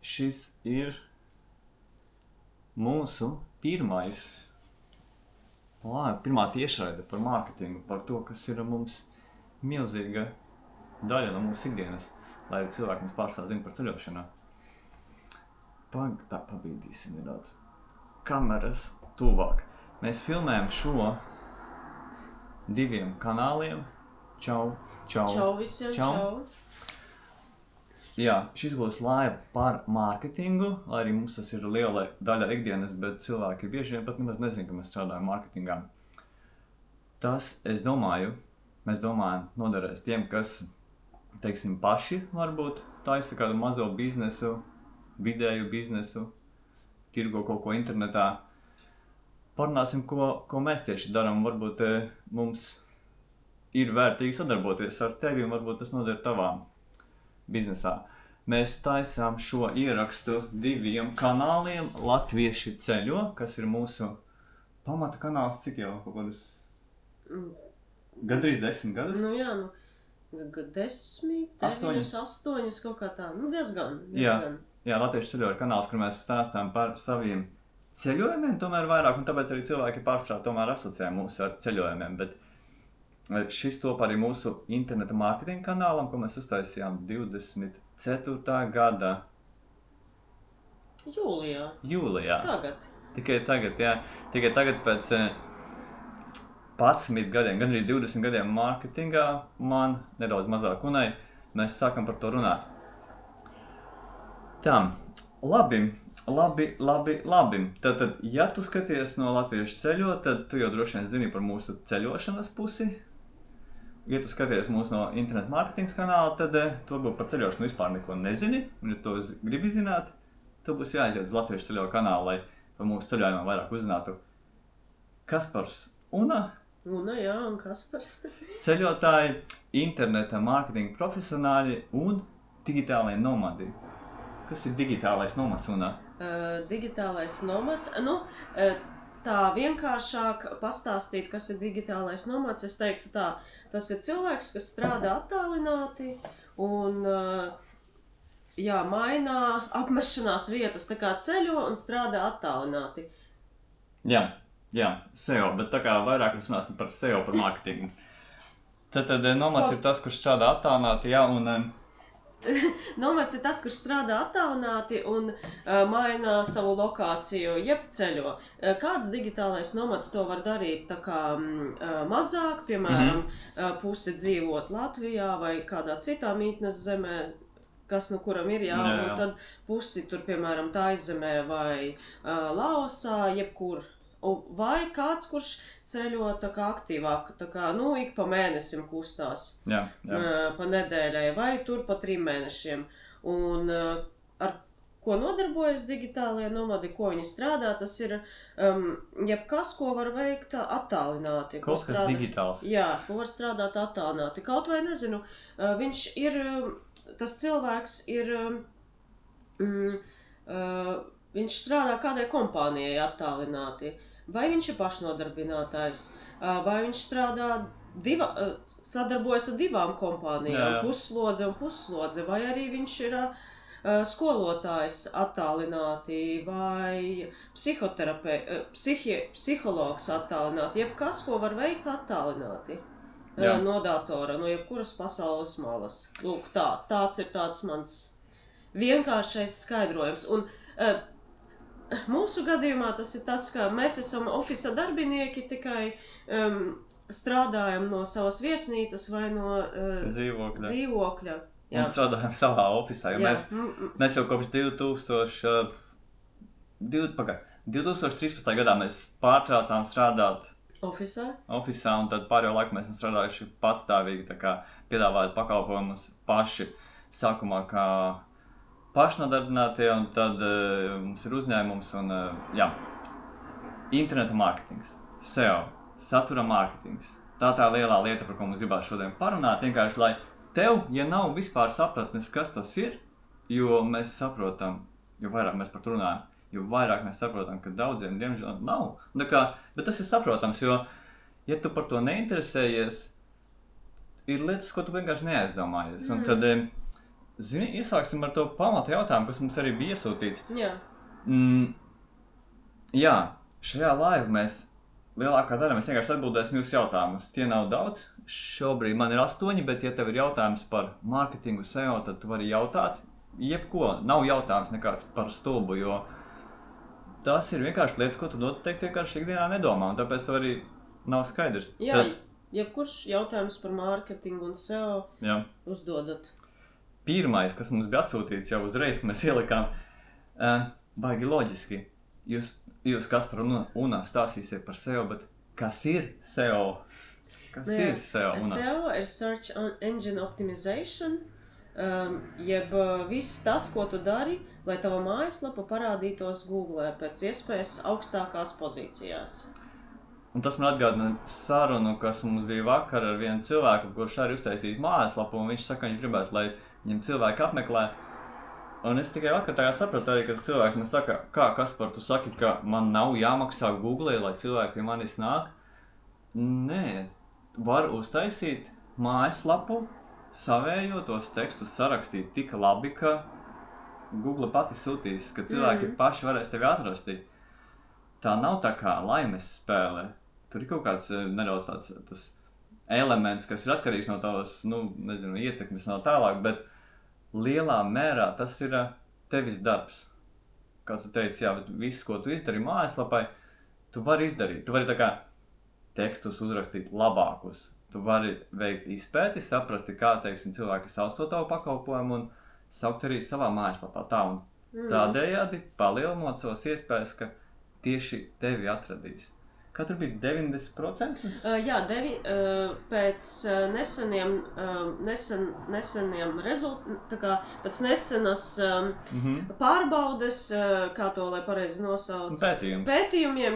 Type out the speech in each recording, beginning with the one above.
šis ir mūsu pirmā tiešraide par mārketingu, par to, kas ir mums milzīga daļa no mūsu ikdienas, lai arī cilvēki mums pārstāv zina par ceļošanā. Tā pabīdīsim nedaudz. Kameras tuvāk. Mēs filmējam šo 2 kanāliem. Čau. Čau visiem, čau. Jā, šis būs live par mārketingu, lai arī mums tas ir liela daļa ikdienas, bet cilvēki bieži vien pat nemaz nezina, ka mēs strādājam mārketingā. Tas, mēs domājam, noderēs tiem, kas, teiksim, paši varbūt taisa kādu mazo biznesu, vidēju biznesu, tirgo kaut ko internetā. Parunāsim, ko mēs tieši darām. Varbūt mums ir vērtīgi sadarboties ar tevi un varbūt tas noder tavā biznesā. Mēs taisām šo ierakstu 2 kanāliem. Latvieši ceļo, kas ir mūsu pamata kanāls. Cik jau kaut kādus? Gandrīz 10 gadus? Nu jā, 10, 9, 8, kaut kā tā. Nu diezgan. Jā, Latvieši ceļo ir kanāls, kur mēs stāstām par saviem ceļojumiem, tomēr vairāk, un tāpēc arī cilvēki pārsvarā tomēr asociē mūs ar ceļojumiem, bet šis top arī mūsu interneta mārketinga kanālam, ko mēs uztaisījām 24. gada jūlijā. Tagad. Tikai tagad, jā. Tikai tagad pēc 11 gadiem, gandrīz 20 gadiem mārketingā, man nedaudz mazāk unai, mēs sākam par to runāt. Tā, labi. Tātad, ja tu skaties no Latviešu ceļo, tad tu jau droši vien zini par mūsu ceļošanas pusi. Ja tu skaties mūsu no interneta mārketinga kanāla, tad tu varbūt par ceļošanu vispār neko nezini. Un ja tu gribi zināt, tev būs jāaiziet uz Latviešu ceļo kanālu, lai par mūsu ceļojumiem vairāk uzzinātu. Kaspars Una, jā, un Kaspars. Ceļotāji, interneta mārketinga profesionāļi un digitālie nomadi. Kas ir digitālais nomads, Una? Digitālais nomads. Tā vienkāršāk pastāstīt, kas ir digitālais nomads, es teiktu tā, tas ir cilvēks, kas strādā attālināti un maina apmešanās vietas, tā kā ceļo un strādā attālināti. Jā, SEO, bet tā kā vairāk mēs runāsim par SEO, par mārketingu. Tad nomads ir tas, kurš strādā attālināti, jā, un... Nomads ir tas, kurš strādā attālināti un maina savu lokāciju, jeb ceļo. Kāds digitālais nomads to var darīt tā kā mazāk, piemēram, pusi dzīvot Latvijā vai kādā citā mītnes zemē, kas nu kuram ir un tad pusi tur, piemēram, Taizemē vai Laosā, jebkur. Vai kāds, kurš ceļo tā kā aktīvāk, tā kā, ik pa mēnesim kustās, pa nedēļai, vai tur pa 3 mēnešiem. Un ar ko nodarbojas digitālie nomadi, ko viņi strādā, tas ir jebkas, ko var veikt attālināti. Kaut kas digitāls. Jā, ko var strādāt attālināti. Kaut vai nezinu, tas cilvēks ir, viņš strādā kādai kompānijai attālināti. Vai viņš ir pašnodarbinātājs, vai viņš sadarbojas ar 2 kompānijām, puslodze, vai arī viņš ir skolotājs attālināti, vai psihologs attālināti, jebkas, ko var veikt attālināti no datora, no jebkuras pasaules malas. Lūk, tāds ir tāds mans vienkāršais skaidrojums. Un mūsu gadījumā tas ir tas, ka mēs esam ofisa darbinieki, tikai strādājam no savas viesnīcas vai no dzīvokļa. Mēs strādājam savā ofisā, jo mēs jau kopš 2013. gadā mēs pārtraucām strādāt ofisā, un tad pārējo laiku mēs esam strādājuši patstāvīgi, tā kā piedāvājot pakalpojumus paši sākumā kā pašnodarbinātie, un tad mums ir uzņēmums un, interneta mārketings, SEO, satura mārketings. Tā lielā lieta, par ko mums gribās šodien parunāt, vienkārši, lai tev, ja nav vispār sapratnes, kas tas ir, jo mēs saprotam, jo vairāk mēs par to runājam, jo vairāk mēs saprotam, ka daudziem, diemžēl, nav. Bet tas ir saprotams, jo, ja tu par to neinteresējies, ir lietas, ko tu vienkārši neaizdomājies. Un tad Zini, iesāksim ar to pamatu jautājumu, kas mums arī bija iesūtīts. Jā. Jā, šajā live mēs lielākā daļa mēs vienkārši atbildēsim jūsu jautājumus. Tie nav daudz. Šobrīd man ir 8, bet ja tev ir jautājums par mārketingu SEO, tad tu vari jautāt jebko. Nav jautājums nekāds par stulbu, jo tas ir vienkārši lietas, ko tu noteikti vienkārši ikdienā nedomā, un tāpēc tev arī nav skaidrs. Jā, jebkurš jautājums par mārketingu un SEO uzdodat. Pirmais, kas mums bija atsūtīts jau uzreiz, ka mēs ielikām, baigi loģiski. Jūs Kaspar un stāstīsiet par SEO, bet kas ir SEO? Kas ir SEO? SEO ir Search Engine Optimization, jeb viss tas, ko tu dari, lai tava mājaslapa parādītos Google pēc iespējas augstākās pozīcijās. Un tas man atgādina sarunu, kas mums bija vakar ar vienu cilvēku, kurš arī uztaisījis mājaslapu, un viņš saka, viņš gribētu, lai viņam cilvēki apmeklē. Un es tikai vakar tā sapratu arī, kad cilvēki man saka, Kaspar, tu saki, ka man nav jāmaksā Google, lai cilvēki pie manis nāk? Nē, var uztaisīt mājaslapu, savējo tos tekstus sarakstīt tik labi, ka Google pati sūtīs, ka cilvēki paši varēs tevi atrast. Tā nav tā kā laimes spēle. Tur ir kaut kāds nedaudz tas elements, kas ir atkarīgs no tavas, ietekmes no tālāk, bet lielā mērā tas ir tevis darbs. Kā tu teici, bet viss, ko tu izdari mājaslapai, tu vari izdarīt. Tu vari tā kā tekstus uzrakstīt labākus. Tu vari veikt izpēti, saprast, kā, teiksim, cilvēki sauc to tavu pakalpojumu un saukt arī savā mājaslapā tā. Un tādējādi palielinot savas iespējas, ka tieši tevi atradīs. Kā tur bija 90%? Jā, pēc pēc nesenas pārbaudes, kā to, lai pareizi nosauc, pētījumiem,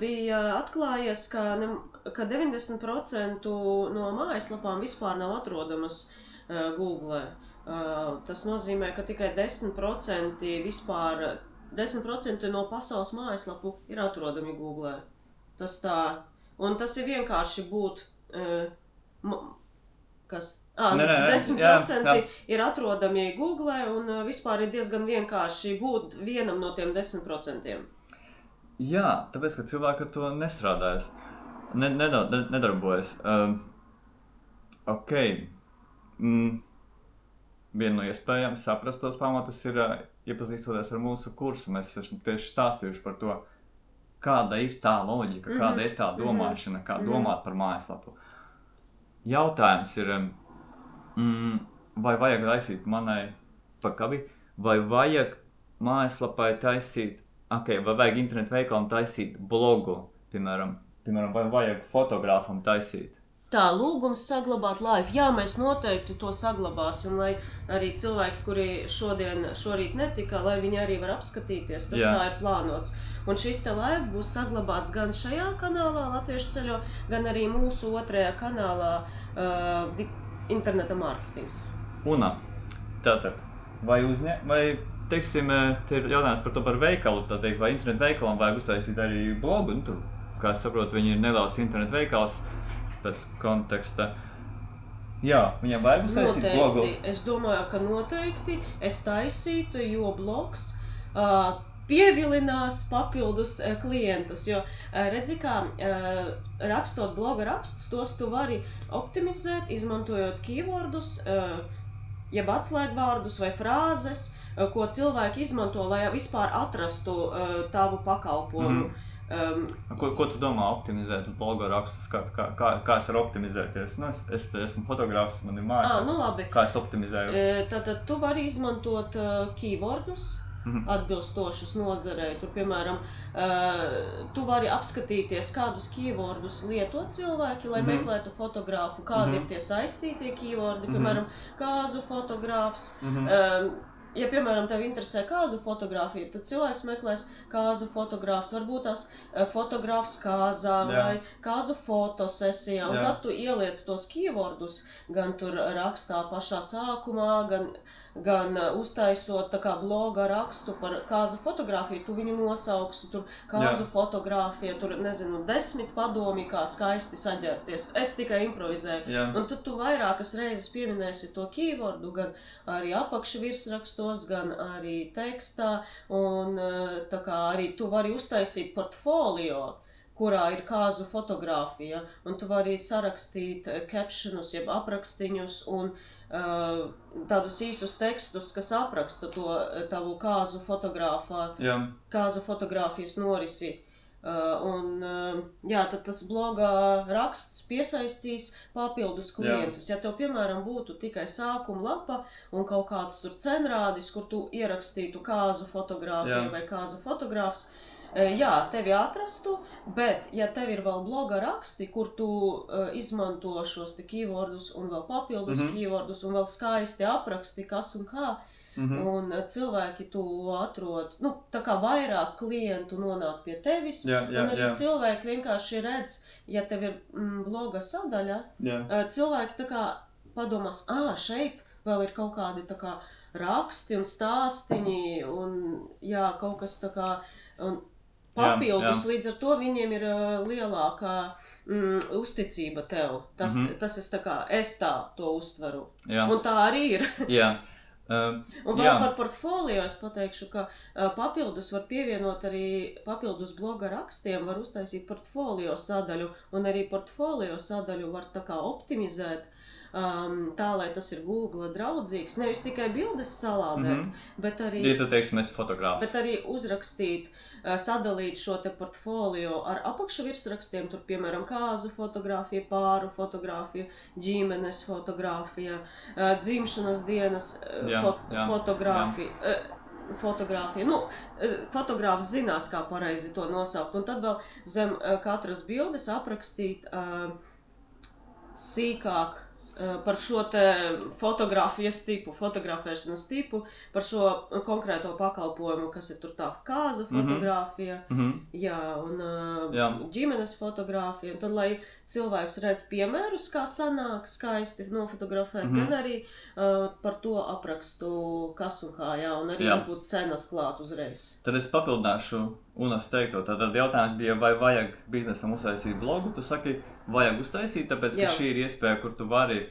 bija atklājies, ka 90% no mājaslapām vispār nav atrodamas Google. Tas nozīmē, ka tikai 10% vispār 10% no pasaules mājaslapu ir atrodami Google. Tas tā. Un tas ir vienkārši būt... kas? 10% ir atrodami Google un vispār ir diezgan vienkārši būt vienam no tiem 10%. Jā, tāpēc, ka cilvēki ar to nestrādājas. Nedarbojas. Viena no iespējām saprast tos pamatus ir iepazīstoties ar mūsu kursu. Mēs esam tieši stāstījuši par to, kāda ir tā loģika, kāda ir tā domāšana, kā domāt par mājaslapu. Jautājums ir, vai vajag taisīt vai vajag mājaslapai taisīt, vai vajag internetu veikalam taisīt blogu, piemēram, vai vajag fotogrāfam taisīt. Tā, lūgums saglabāt live. Jā, mēs noteikti to saglabāsim, lai arī cilvēki, kuri šorīt netika, lai viņi arī var apskatīties. Tas tā ir plānots. Un šis te live būs saglabāts gan šajā kanālā Latviešu ceļo, gan arī mūsu otrajā kanālā interneta mārketings. Tātad, vai teiksim, te ir jautājums par to par veikalu, vai internetu veikalam vajag uztaisīt arī blogu, tur, kā es saprotu, viņi ir neliels internetu veikals, pēc konteksta. Jā, viņam vajag uztaisīt blogu? Es domāju, ka noteikti es taisītu, jo blogs pievilinās papildus klientus, jo redzi, kā rakstot bloga rakstus, tos tu vari optimizēt, izmantojot keywordus, jeb atslēgvārdus vai frāzes, ko cilvēki izmanto, lai vispār atrastu tavu pakalpojumu. Ko tu domā optimizēt bloga rakstus? Kā es varu optimizēties? Es esmu fotogrāfs, man ir mājas. Labi. Kā es optimizēju? Tātad tu vari izmantot keywordus atbilstošus nozarei. Tur, piemēram, tu vari apskatīties, kādus keywordus lieto cilvēki, lai meklētu fotogrāfu, kādi ir tie saistītie keywordi, piemēram, kāzu fotogrāfs. Ja, piemēram, tev interesē kāzu fotografija, tad cilvēks meklēs kāzu fotogrāfs, varbūt tās fotogrāfs kāzā vai kāzu fotosesijā, un tad tu ieliec tos keywordus gan tur rakstā pašā sākumā, gan gan uztaisot tā kā bloga rakstu par kāzu fotografiju, tu viņu nosauksi, tur kāzu fotografija, tur, nezinu, 10 padomi, kā skaisti saģērbties. Es tikai improvizēju. Un tu vairākas reizes pieminēsi to keywordu, gan arī apakšvirsrakstos, gan arī tekstā, un tā kā arī tu vari uztaisīt portfolio, kurā ir kāzu fotografija, un tu vari sarakstīt captionus, jeb aprakstiņus un tādus īsus tekstus, kas apraksta to tavu kāzu fotografijas norisi. Tad tas blogā raksts piesaistīs papildus klientus. Ja tev, piemēram, būtu tikai sākuma lapa un kaut kāds tur cenrādis, kur tu ierakstītu kāzu fotografiju vai kāzu fotogrāfs, tevi atrastu, bet ja tev ir vēl bloga raksti, kur tu izmanto šos te keywordus un vēl papildus keywordus un vēl skaisti apraksti, kas un kā, un cilvēki tu atrod, tā kā vairāk klientu nonāk pie tevis, un arī cilvēki vienkārši redz, ja tev ir bloga sadaļa, cilvēki tā kā padomās, šeit vēl ir kaut kādi tā kā raksti un stāstiņi, un kaut kas tā kā, un papildus, līdz ar to viņiem ir lielākā uzticība tev. Tas es tā to uztveru. Un tā arī ir. Un vēl par portfolio es pateikšu, ka papildus var pievienot arī papildus bloga rakstiem, var uztaisīt portfolio sadaļu, un arī portfolio sadaļu var tā kā optimizēt, tā, lai tas ir Google draudzīgs, nevis tikai bildes salādēt, bet arī, ja tu teiksim, esi fotogrāfs. Bet arī uzrakstīt, sadalīt šo te portfolio ar apakšvirsrakstiem, tur, piemēram, kāzu fotografija, pāru fotografija, ģimenes fotografija, dzimšanas dienas fotografija. Fotogrāfs zinās, kā pareizi to nosaukt, un tad vēl zem katras bildes aprakstīt sīkāk par šo te fotografēšanas tipu, par šo konkrēto pakalpojumu, kas ir tur tā kāza fotografija, un ģimenes fotografija, un tad, lai cilvēks redz piemērus, kā sanāk skaisti nofotografēt, gan arī par to aprakstu, kas un kā, un arī varbūt cenas klāt uzreiz. Tad es papildināšu Unas teikto, tad jautājums bija, vai vajag biznesam uztaisīt blogu, tu saki, vajag uztaisīt, tāpēc, ka šī ir iespēja, kur tu vari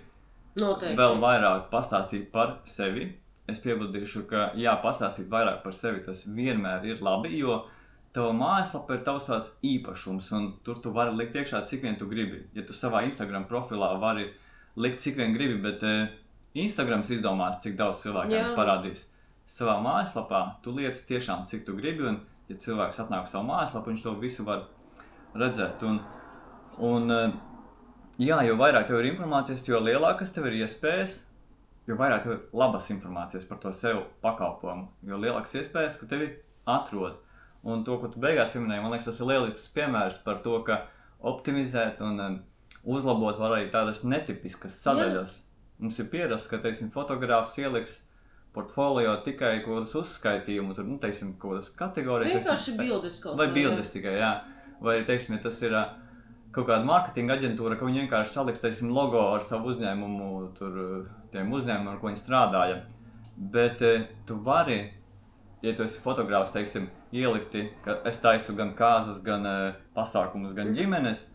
vēl vairāk pastāstīt par sevi. Es piebildīšu, ka pastāstīt vairāk par sevi, tas vienmēr ir labi, jo tava mājaslapa ir tavs tāds īpašums, un tur tu vari likt iekšā, cik vien tu gribi. Ja tu savā Instagram profilā vari likt, cik vien gribi, bet Instagrams izdomās, cik daudz cilvēkiem parādīs. Savā mājaslapā tu liec tiešām, cik tu gribi, un ja cilvēks atnāk uz savu mājaslapu, viņš to visu var redzēt. Jo vairāk tev ir informācijas, jo lielākas tev ir iespējas, jo vairāk tev ir labas informācijas par to sev pakalpojumu, jo lielākas iespējas, ka tevi atrod. Un to, ko tu beigās pieminēji, man liekas, tas ir lielisks piemērs par to, ka optimizēt un uzlabot var arī tādas netipiskas sadaļas. Mums ir pierasts, ka, teiksim, fotogrāfs ieliks portfolio tikai kaut kādas uzskaitījumu, tur, teiksim, kaut kādas kategorijas. Vienkārši bildes kaut kā. Vai bildes tikai, Vai, teiksim, ja tas ir kaut kāda mārketinga aģentūra, ka viņi vienkārši saliks, teiksim, logo ar savu uzņēmumu, tur, tiem uzņēmumiem, ar ko viņi strādāja. Bet tu vari, ja tu esi fotogrāfs, teiksim, ielikti, ka es taisu gan kāzas, gan pasākumus, gan ģimenes,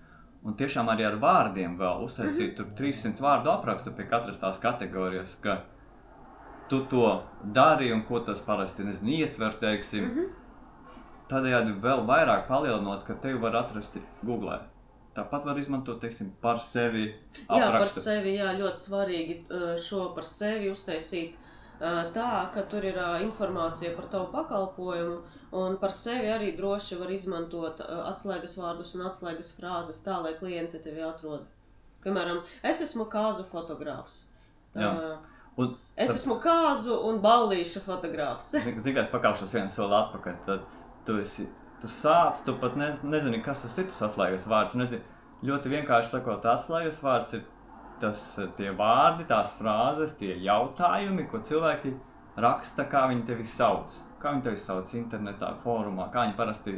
un tiešām arī ar vārdiem vēl uztaisīt tur 300 vārdu aprakstu pie katras tās kategorijas, ka tu to dari un ko tas parasti, ietver, teiksim, tādējādi vēl vairāk palielinot, ka tevi var atrast Googlē. Tāpat var izmantot, teiksim, par sevi aprakstu. Par sevi, ļoti svarīgi šo par sevi uztaisīt tā, ka tur ir informācija par tavu pakalpojumu, un par sevi arī droši var izmantot atslēgas vārdus un atslēgas frāzes tā, lai klienti tevi atrod. Piemēram, es esmu kāzu fotogrāfs. Es esmu kāzu un ballīšu fotogrāfs. Zini, es pakāpšos vienu soli atpakaļ, tad tu sāc, tu pat nezini, kas tas ir tas atslēgas vārds. Ļoti vienkārši sakot, atslēgas vārds ir tie vārdi, tās frāzes, tie jautājumi, ko cilvēki raksta, kā viņi tevi sauc. Kā viņi tevi sauc internetā, fórumā, kā viņi parasti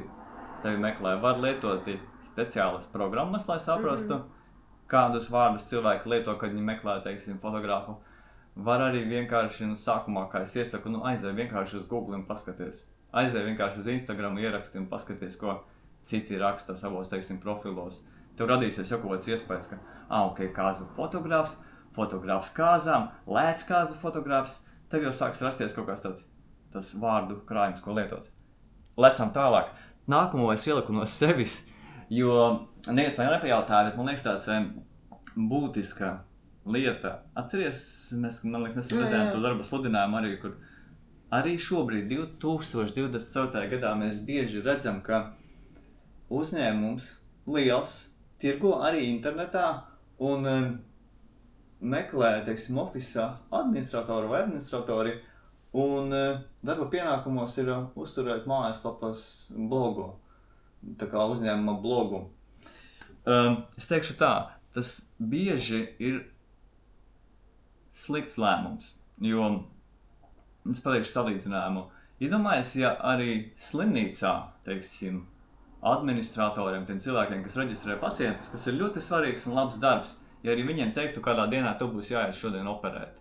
tevi meklē. Var lietot speciālas programmas, lai saprastu, kādus vārdus cilvēki lieto, kad viņi meklē, teiksim, fotografu. var arī vienkārši, sākumā, kā es iesaku, aizēj vienkārši uz Google un paskaties. Aizēj vienkārši uz Instagram ieraksti un paskaties, ko citi raksta savos, teiksim, profilos. Tev radīsies jau kaut kāds iespējas, ka, kāzu fotogrāfs kāzām, lēc kāzu fotogrāfs, tev jau sāks rasties kaut kāds tas vārdu krājums, ko lietot. Lecam tālāk. Nākamo es ieliku no sevis, jo neviens to nepajautāja, bet man liekas tāds būtiska lieta. Atceries, man liekas, nesen redzējām to darba sludinājumu arī, kur arī šobrīd 2024. gadā mēs bieži redzam, ka uzņēmums liels tirgo arī internetā un meklē, teiksim, ofisā administratoru vai administratori un darba pienākumos ir uzturēt mājaslapas blogu, tā kā uzņēmuma blogu. Es teikšu tā, tas bieži ir slikts lēmums, jo es pateikšu salīdzinājumu. Iedomājies, ja arī slimnīcā, teiksim, administratoriem, tiem cilvēkiem, kas reģistrē pacientus, kas ir ļoti svarīgs un labs darbs, ja arī viņiem teiktu, kādā dienā tu būs jāiet šodien operēt.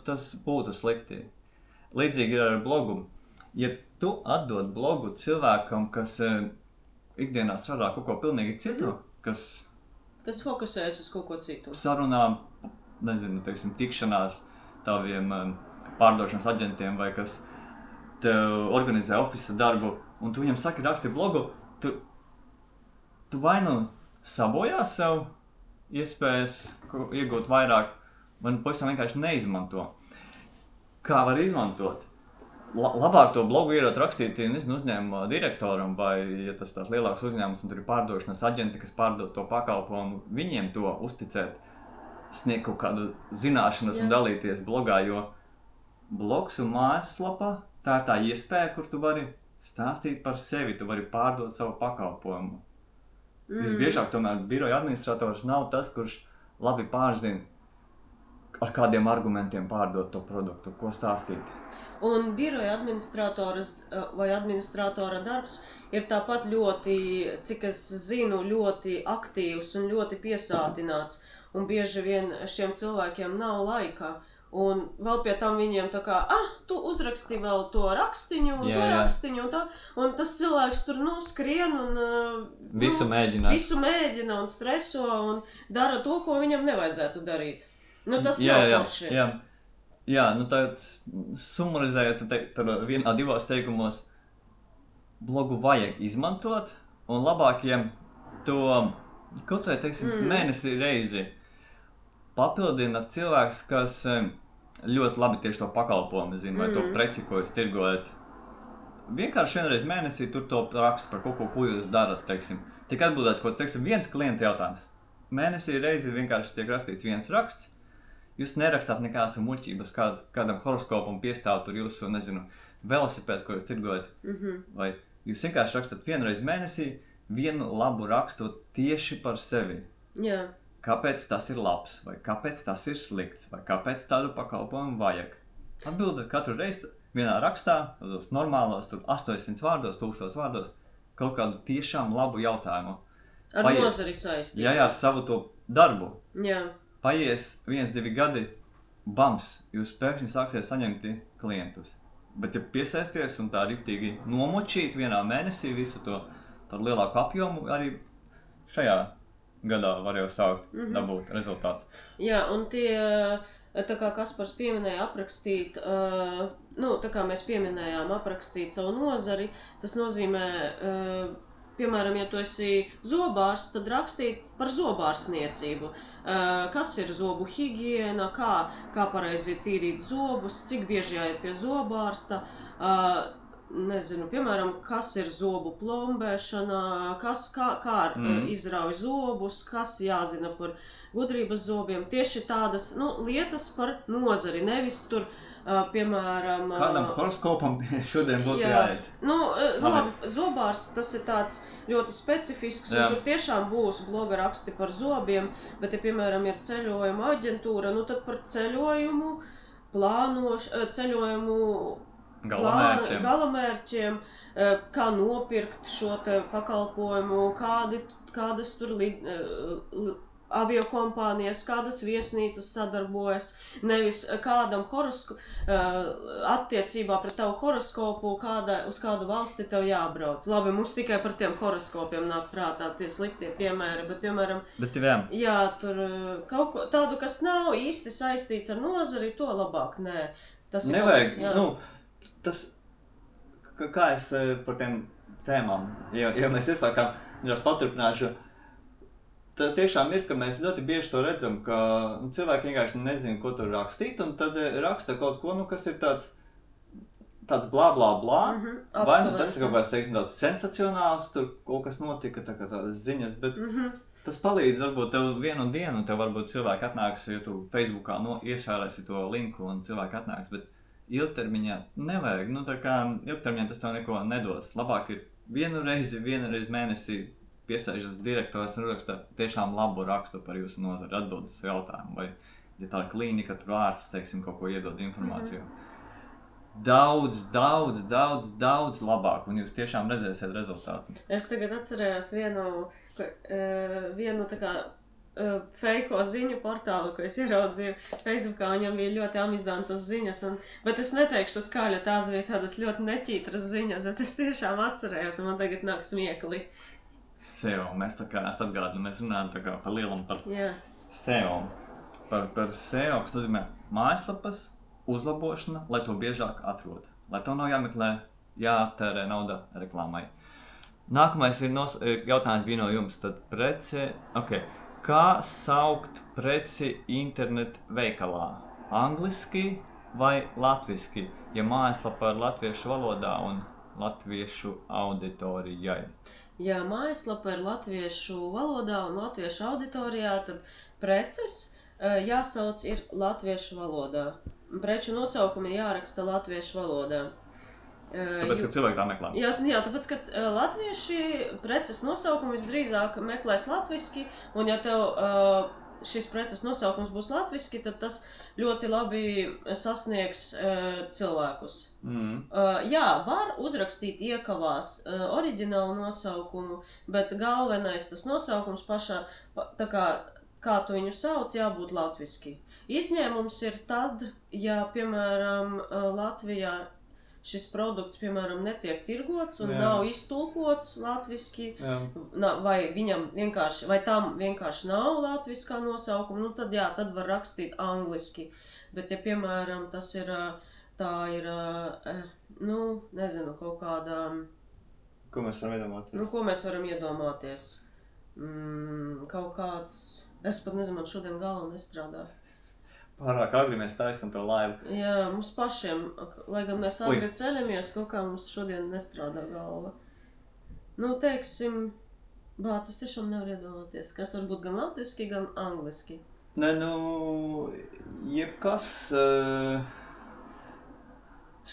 Tas būtu slikti. Līdzīgi ir ar blogu. Ja tu atdod blogu cilvēkam, kas ikdienā strādā kaut ko pilnīgi citu, kas fokusējas uz kaut ko citu. Sarunā, nezinu, teiksim, tikšanās taviem pārdošanas aģentiem vai kas tev organizē ofisa darbu, un tu viņam saki, raksti blogu, tu vai sabojās sev iespējas iegūt vairāk, vai pavisam vienkārši neizmanto. Kā var izmantot? Labāk to blogu ierot rakstīt, uzņēmuma direktoram, vai, ja tas tās lielāks uzņēmums, un tur ir pārdošanas aģenti, kas pārdod to pakalpojumu, viņiem to uzticēt, sniegt kaut kādu zināšanas un dalīties blogā, jo blogs un mājaslapa, tā ir tā iespēja, kur tu vari stāstīt par sevi, tu vari pārdot savu pakalpojumu. Visbiežāk tomēr biroja administrators nav tas, kurš labi pārzina, ar kādiem argumentiem pārdot to produktu, ko stāstīt. Un biroja administratoras vai administratora darbs ir tāpat ļoti, cik es zinu, ļoti aktīvs un ļoti piesātināts. Un bieži vien šiem cilvēkiem nav laika. Un vēl pie tam viņiem tā kā, tu uzraksti vēl to rakstiņu, rakstiņu un tā. Un tas cilvēks tur, skrien un visu mēģina un streso un dara to, ko viņam nevajadzētu darīt. Tas nav forši. Jā, tad sumarizējot tad vienā divos teikumos, blogu vajag izmantot un labākiem to, kaut vai, teiksim, mēnesi reizi papildina cilvēks, kas ļoti labi tieši to pakalpojumu zina, vai to preci, ko jūs tirgojat. Vienkārši vienreiz mēnesī tur to raksta par kaut ko jūs darat, teiksim. Tiek atbildēts kaut, teiksim, viens klienta jautājums. Mēnesī reizi vienkārši tiek rakstīts viens raksts. Jūs nerakstāt nekādas muļķības, kādam horoskopam piestāv tur jūsu, velosipēds, ko jūs tirgojat. Vai jūs vienkārši rakstat vienreiz mēnesī vienu labu rakstu tieši par sevi. Jā. Kāpēc tas ir labs, vai kāpēc tas ir slikts, vai kāpēc tādu pakalpojumu vajag. Atbildat katru reizi vienā rakstā, tādos normālos, 800 vārdos, 1000 vārdos, kaut kādu tiešām labu jautājumu. Ar nozari saistību. Jā, ar savu to darbu. Jā. Paies 1-2 gadi, bams, jūs pēkšņi sāksiet saņemt klientus. Bet ja piesaisties un tā riktīgi nomočīt vienā mēnesī visu to par lielāku apjomu, arī šajā gadā var jau sākt dabūt rezultāts. Jā, un tie, tā kā Kaspars pieminēja aprakstīt, tā kā mēs pieminējām aprakstīt savu nozari, tas nozīmē, piemēram, ja tu esi zobārs, tad rakstīt par zobārsniecību. Kas ir zobu higiēna, kā pareizi tīrīt zobus, cik bieži jāiet pie zobārsta, piemēram, kas ir zobu plombēšana, kā izrauj zobus, kas jāzina par gudrības zobiem. Tieši tādas lietas par nozari, nevis tur, piemēram... Kādam horoskopam šodien būtu jāiet? Labi, zobārs tas ir tāds ļoti specifisks, un tur tiešām būs bloga raksti par zobiem, bet, ja, piemēram, ir ceļojuma aģentūra, tad par ceļojumu, ceļojumu galamērķiem, kā nopirkt šo te pakalpojumu, kādas tur aviokompānijas, kādas viesnīcas sadarbojas, nevis kādam attiecībā pret tavu horoskopu, uz kādu valsti tev jābrauc. Labi, mums tikai par tiem horoskopiem nāk prātā tie sliktie piemēri, bet, piemēram, jā, tur kaut ko tādu, kas nav īsti saistīts ar nozari, to labāk nē. Tas nevajag, tas, kā es par tiem tēmām, ja mēs iesākām, es paturpināšu, tad tiešām ir, ka mēs ļoti bieži to redzam, ka cilvēki vienkārši nezina, ko tur rakstīt, un tad raksta kaut ko, kas ir tāds blā, blā, blā, vai tas ir kaut kāds, teiksim, tāds sensacionāls, tur kaut kas notika, tādas ziņas, bet tas palīdz varbūt tev vienu dienu, tev varbūt cilvēki atnāks, ja tu Facebookā iešārēsi to linku un cilvēki atnāks, bet ilgtermiņā nevajag, ilgtermiņā tas tev neko nedos. Labāk ir vienu reizi mēnesī piesaižas direktors un raksta tiešām labu rakstu par jūsu nozari, atbildes jautājumu, vai, ja tā klīnika, tur ārsts, teiksim, kaut ko iedod informāciju. Daudz labāk, un jūs tiešām redzēsiet rezultātu. Es tagad atcerējos vienu tā kā feiko ziņu portālu, ko es ieraudzīju Facebookā, viņam bija ļoti amizantas ziņas, bet es neteikšu skaļi, tās bija tādas ļoti neķītras ziņas, bet es tiešām atcerējos, un man tagad nāk smiekli. SEO, mēs atgādinu, mēs runājam par lielam par SEO. Par SEO, kas nozīmē mājaslapas uzlabošana, lai to biežāk atrod. Lai to nav jāmeklē, jātērē nauda reklāmai. Nākamais jautājums bija no jums, tad prece, kā saukt preci internet veikalā? Angliski vai latviski, ja mājaslapa ir latviešu valodā un latviešu auditorijai? Ja mājaslapa ir latviešu valodā un latviešu auditorijā, tad preces jāsauc ir latviešu valodā. Preču nosaukumi jāraksta latviešu valodā. Tāpēc, ka cilvēki tā meklē. Jā, tāpēc, ka latvieši preces nosaukumu visdrīzāk meklēs latviski, un ja tev šis preces nosaukums būs latviski, tad tas ļoti labi sasniegs cilvēkus. Jā, var uzrakstīt iekavās oriģinālu nosaukumu, bet galvenais tas nosaukums pašā, tā kā tu viņu sauc, jābūt latviski. Izņēmums ir tad, ja, piemēram, Latvijā šis produkts, piemēram, netiek tirgots un nav iztulkots latviski, vai tam vienkārši nav latviskā nosaukuma, tad var rakstīt angliski. Bet, ja, piemēram, tas ir, nezinu, kaut kādā... Ko mēs varam iedomāties? Ko mēs varam iedomāties? Kaut kāds... Es pat nezinu, man šodien galva nestrādā. Pārāk agri mēs taisam to laivu. Jā, mums pašiem, lai gan mēs agri ceļamies, kaut kā mums šodien nestrādā galva. Teiksim, es tiešām nevaru iedomāties, kas var būt gan latviski, gan angliski. Jebkas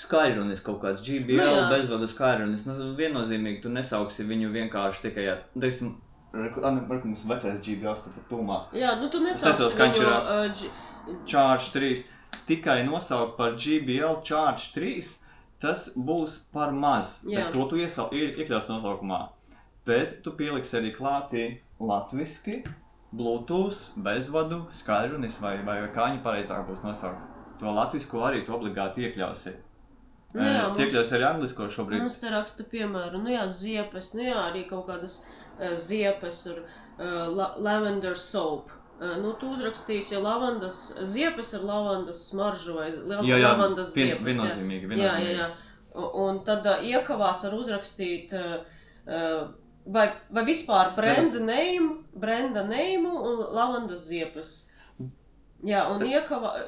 skaļrunis kaut kāds, GBL, bezvadu skaļrunis. Viennozīmīgi tu nesauksi viņu vienkārši tikai ar, teiksim, mums vecais GBL tāpat tūmā. Jā, tu nesauksi viņu... Charge 3. Tikai nosaukt par GBL Charge 3, tas būs par maz. Bet to tu iekļaus nosaukumā. Bet tu pieliksi arī klātī latviski, Bluetooth, bezvadu, skaļrunis vai kā viņi pareizāk būs nosaukt. To latvisko arī tu obligāti iekļausi. Iekļausi arī anglisko šobrīd. Mums te raksta piemēru, ziepes, arī kaut kādas ziepes ar lavender soap. Tu uzrakstīsi, ja ziepes ar lavandas smaržu vai lavandas ziepes. Viennozīmīgi. Jā. Un tad iekavās var uzrakstīt vai vispār brenda name un lavandas ziepes. Jā, un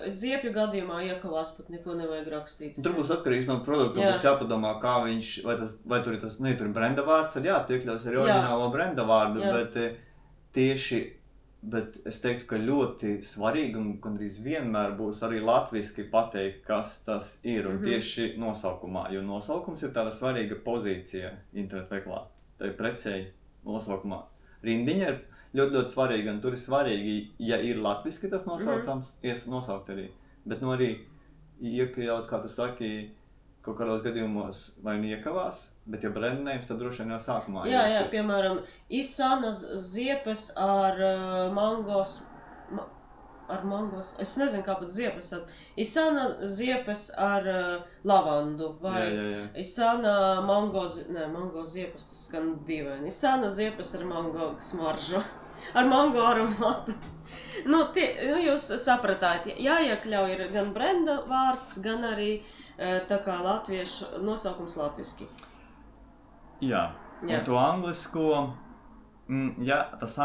ziepju gadījumā iekavās pat neko nevajag rakstīt. Tur būs atkarīgs no produkta, būs jāpadomā, kā viņš, vai tur ir tas, tur ir brenda vārds, tad tu iekļaus arī oriģinālo brenda vārdu, bet es teiktu, ka ļoti svarīgi un gandrīz vienmēr būs arī latviski pateikt, kas tas ir, un tieši nosaukumā, jo nosaukums ir tāda svarīga pozīcija internetu veiklā, tā ir precēji nosaukumā. Rindiņa ir ļoti svarīga, un tur ir svarīgi, ja ir latviski tas nosaucams, nosaukt arī, bet arī iekļaut, kā tu saki, kaut kādos gadījumos vai iekavās, bet ja brandnējums, tad droši vien jau sākumā. Jā, piemēram, Isana ziepes ar mangos, es nezinu, kā pat ziepes tāds. Isana ziepes ar lavandu, vai Isana mango ziepes, tas skan dīvaini. Isana ziepes ar mango smaržu, ar mango aromātu. Jūs sapratāt, jāiekļauj ir gan brenda vārds, gan arī tā kā latviešu nosaukums latviski. Jā. Un to anglisko, tas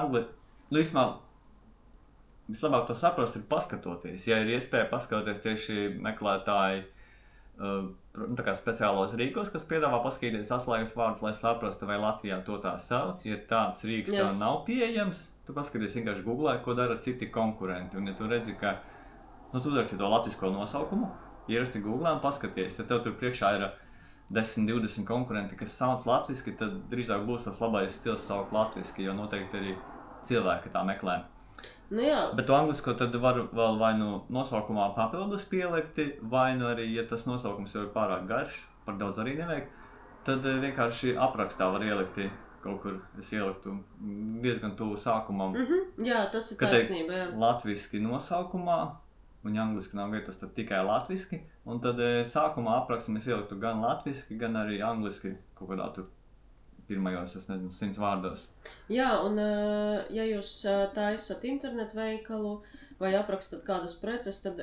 vislabāk to saprast ir paskatoties. Ja ir iespēja paskatoties tieši meklētāji tā kā speciālos rīkos, kas piedāvā paskatīties atslēgas vārdus, lai saprastu, vai Latvijā to tā sauc. Ja tāds rīks tev nav pieejams, tu paskaties vienkārši googlē, ko dara citi konkurenti. Un ja tu redzi, ka tu uzraksti to latvisko nosaukumu, ierasti googlē un paskaties, ja tev tur priekšā ir 10-20 konkurenti, kas sauc latviski, tad drīzāk būs tas labais stils saukt latviski, jo noteikti arī cilvēki tā meklē. Bet to anglisko tad var vēl vai nosaukumā papildus pielikti, vai arī, ja tas nosaukums jau ir pārāk garš, par daudz arī nevajag, tad vienkārši aprakstā var ielikti kaut kur, es ieliktu diezgan tuvu sākumam. Jā, tas ir taisnība, jā. Latviski nosaukumā, un angliski nav vietas, tad tikai latviski, un tad sākumā aprakstu mēs ieliktu gan latviski, gan arī angliski kaut kādā tur pirmajos, 100 vārdos. Jā, un ja jūs taisat internetu veikalu vai aprakstat kādas preces, tad,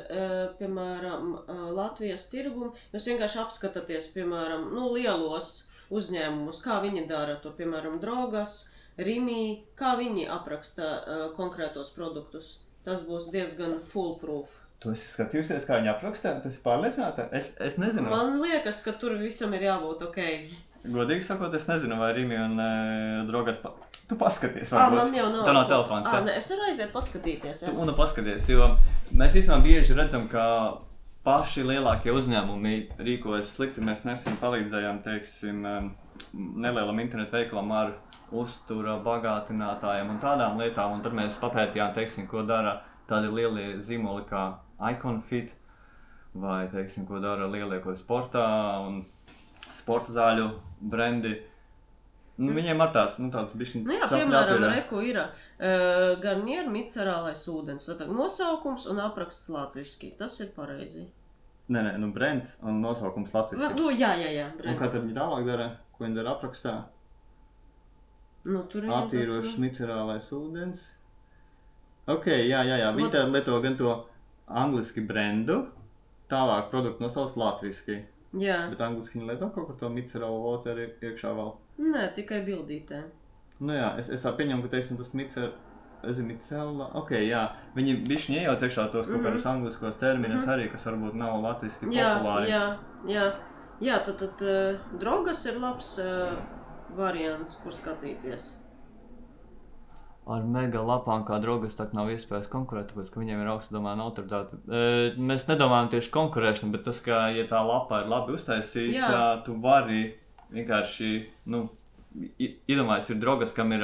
piemēram, Latvijas tirgumu, jūs vienkārši apskatāties, piemēram, lielos uzņēmumus, kā viņi dara to, piemēram, Drogas, Rimi, kā viņi apraksta konkrētos produktus. Tas būs diezgan foolproof. Tu esi skatījusies, kā viņi aprakstā? Tu esi pārliecināta? Es nezinu. Man liekas, ka tur visam ir jābūt ok. Godīgi sakot, es nezinu, vai Rimi un Drogas tu paskaties. Man jau nav. Tā nav telefons. Es varu aiziet paskatīties. Tu paskaties, jo mēs īstenībā bieži redzam, ka paši lielākie uzņēmumi rīkojas slikti. Mēs nesen palīdzējām, teiksim, nelielam internetu veikalam ar uztura bagātinātājiem un tādām lietām. Un tad mēs papētījām, teiksim, ko dara tādi lielie zīmoli kā Iconfit vai, teiksim, ko dara lielie sportā un sporta zāļu brendi. Viņiem ar tāds bišķiņ piemēram, reku ir Garnier micerālais ūdens. Nosaukums un apraksts latviski. Tas ir pareizi. Nē, brends un nosaukums latviski. Jā, brends. Un kā tad viņi tālāk dara? Ko viņi dara aprakstā? Attīrošs micerālais ūdens. Ok, jā. Viņi tā lieto gan to angliski brendu, tālāk produktu nosauc latviski. Jā. Bet angliski viņi lieto kaut ko to micerālu water iekšā vēl? Nē, tikai bildītē. Es pieņemu, ka, teiksim, tas micerāla... Ok, jā. Viņi bišķiņ iejauc iekšā tos kaut kādus angliskos terminus arī, kas varbūt nav latviski populāri. Jā, tad Drogas ir labs variants, kur skatīties. Ar mega lapām kā Drogas tak nav iespējas konkurēt, tāpēc, ka viņiem ir augsta domāna autoritāte. Mēs nedomājam tieši konkurēšanu, bet tas, ka, ja tā lapa ir labi uztaisīta, tu vari vienkārši, iedomājies, ir Drogas, kam ir,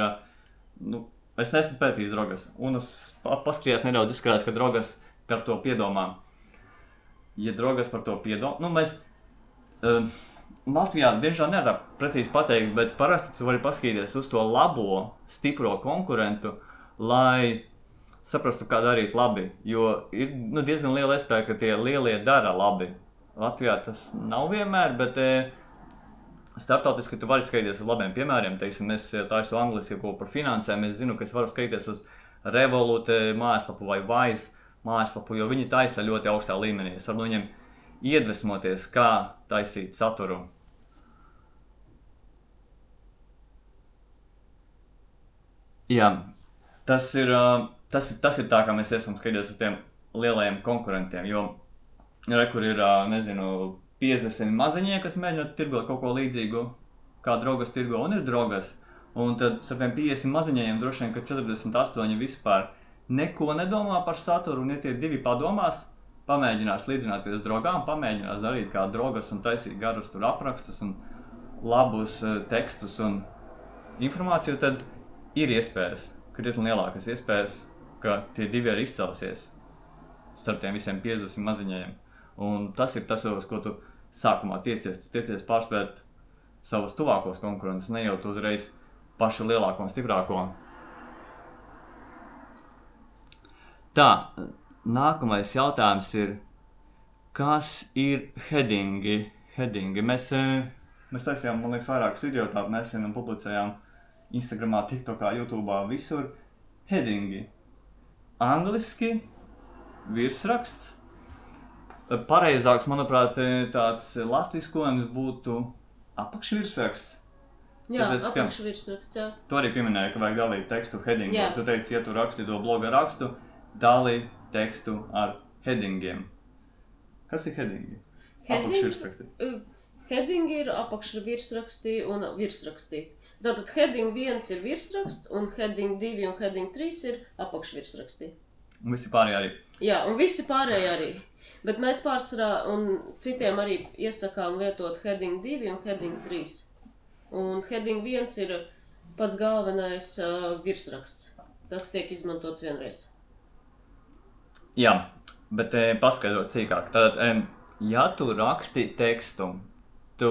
es neesmu pētījis Drogas, un es paskatījos nedaudz, izskatās, ka Drogas par to piedomā. Ja Drogas par to piedomā, mēs Latvijā, diemžēl nevar precīzi pateikt, bet parasti tu vari paskatīties uz to labo, stipro konkurentu, lai saprastu, kā darīt labi. Jo ir diezgan liela iespēja, ka tie lielie dara labi. Latvijā tas nav vienmēr, bet starptautiski tu vari skatīties uz labiem piemēriem. Teiksim, es taisu angliski ko par finansēm, es zinu, ka es varu skatīties uz Revolut mājaslapu vai Wise mājaslapu, jo viņi taisa ļoti augstā līmenī. Es varu no viņiem iedvesmoties, kā taisīt saturu. Jā, tas ir tā, kā mēs esam skatīties uz tiem lielajiem konkurentiem, jo kur ir, 50 maziņie, kas mēģina tirgot kaut ko līdzīgu, kā Drogas tirgo, un ir Drogas. Un tad ar tiem 50 maziņajiem droši vien, ka 48 vispār neko nedomā par saturu, un ja tie divi padomās, pamēģinās līdzināties Drogām, pamēģinās darīt kā Drogas un taisīt garus tur aprakstus un labus tekstus un informāciju, tad ir iespējas, krietni lielākas iespējas, ka tie divi arī izcelsies starp tiem visiem 50 maziņajiem. Un tas ir tas, uz ko tu sākumā tiecies pārspēt savus tuvākos konkurentus, ne jau tu uzreiz pašu lielāko un stiprāko. Tā, nākamais jautājums ir, kas ir headingi? Mēs taisījām, man liekas, vairākus video tādu nesen un publicējām Instagramā, TikTokā, YouTubā, visur. Headingi. Angliski, virsraksts. Pareizāks, manuprāt, tāds latviskojums būtu apakšvirsraksts. Jā, apakšvirsraksts, jā. Tu arī pieminēji, ka vajag dalīt tekstu headingos. Tu teici, ja tu raksti to bloga rakstu, dalī tekstu ar headingiem. Kas ir headingi? Apakšvirsraksti. Headingi ir apakšvirsraksti un virsraksti. Tātad heading 1 ir virsraksts, un heading 2 un heading 3 ir apakšvirsraksti. Un visi pārējie arī. Jā, un visi pārējie arī. Bet mēs pārsvarā un citiem arī iesakām lietot heading 2 un heading 3. Un heading 1 ir pats galvenais virsraksts. Tas tiek izmantots vienreiz. Jā, bet paskaidrot sīkāk. Tātad, ja tu raksti tekstu, tu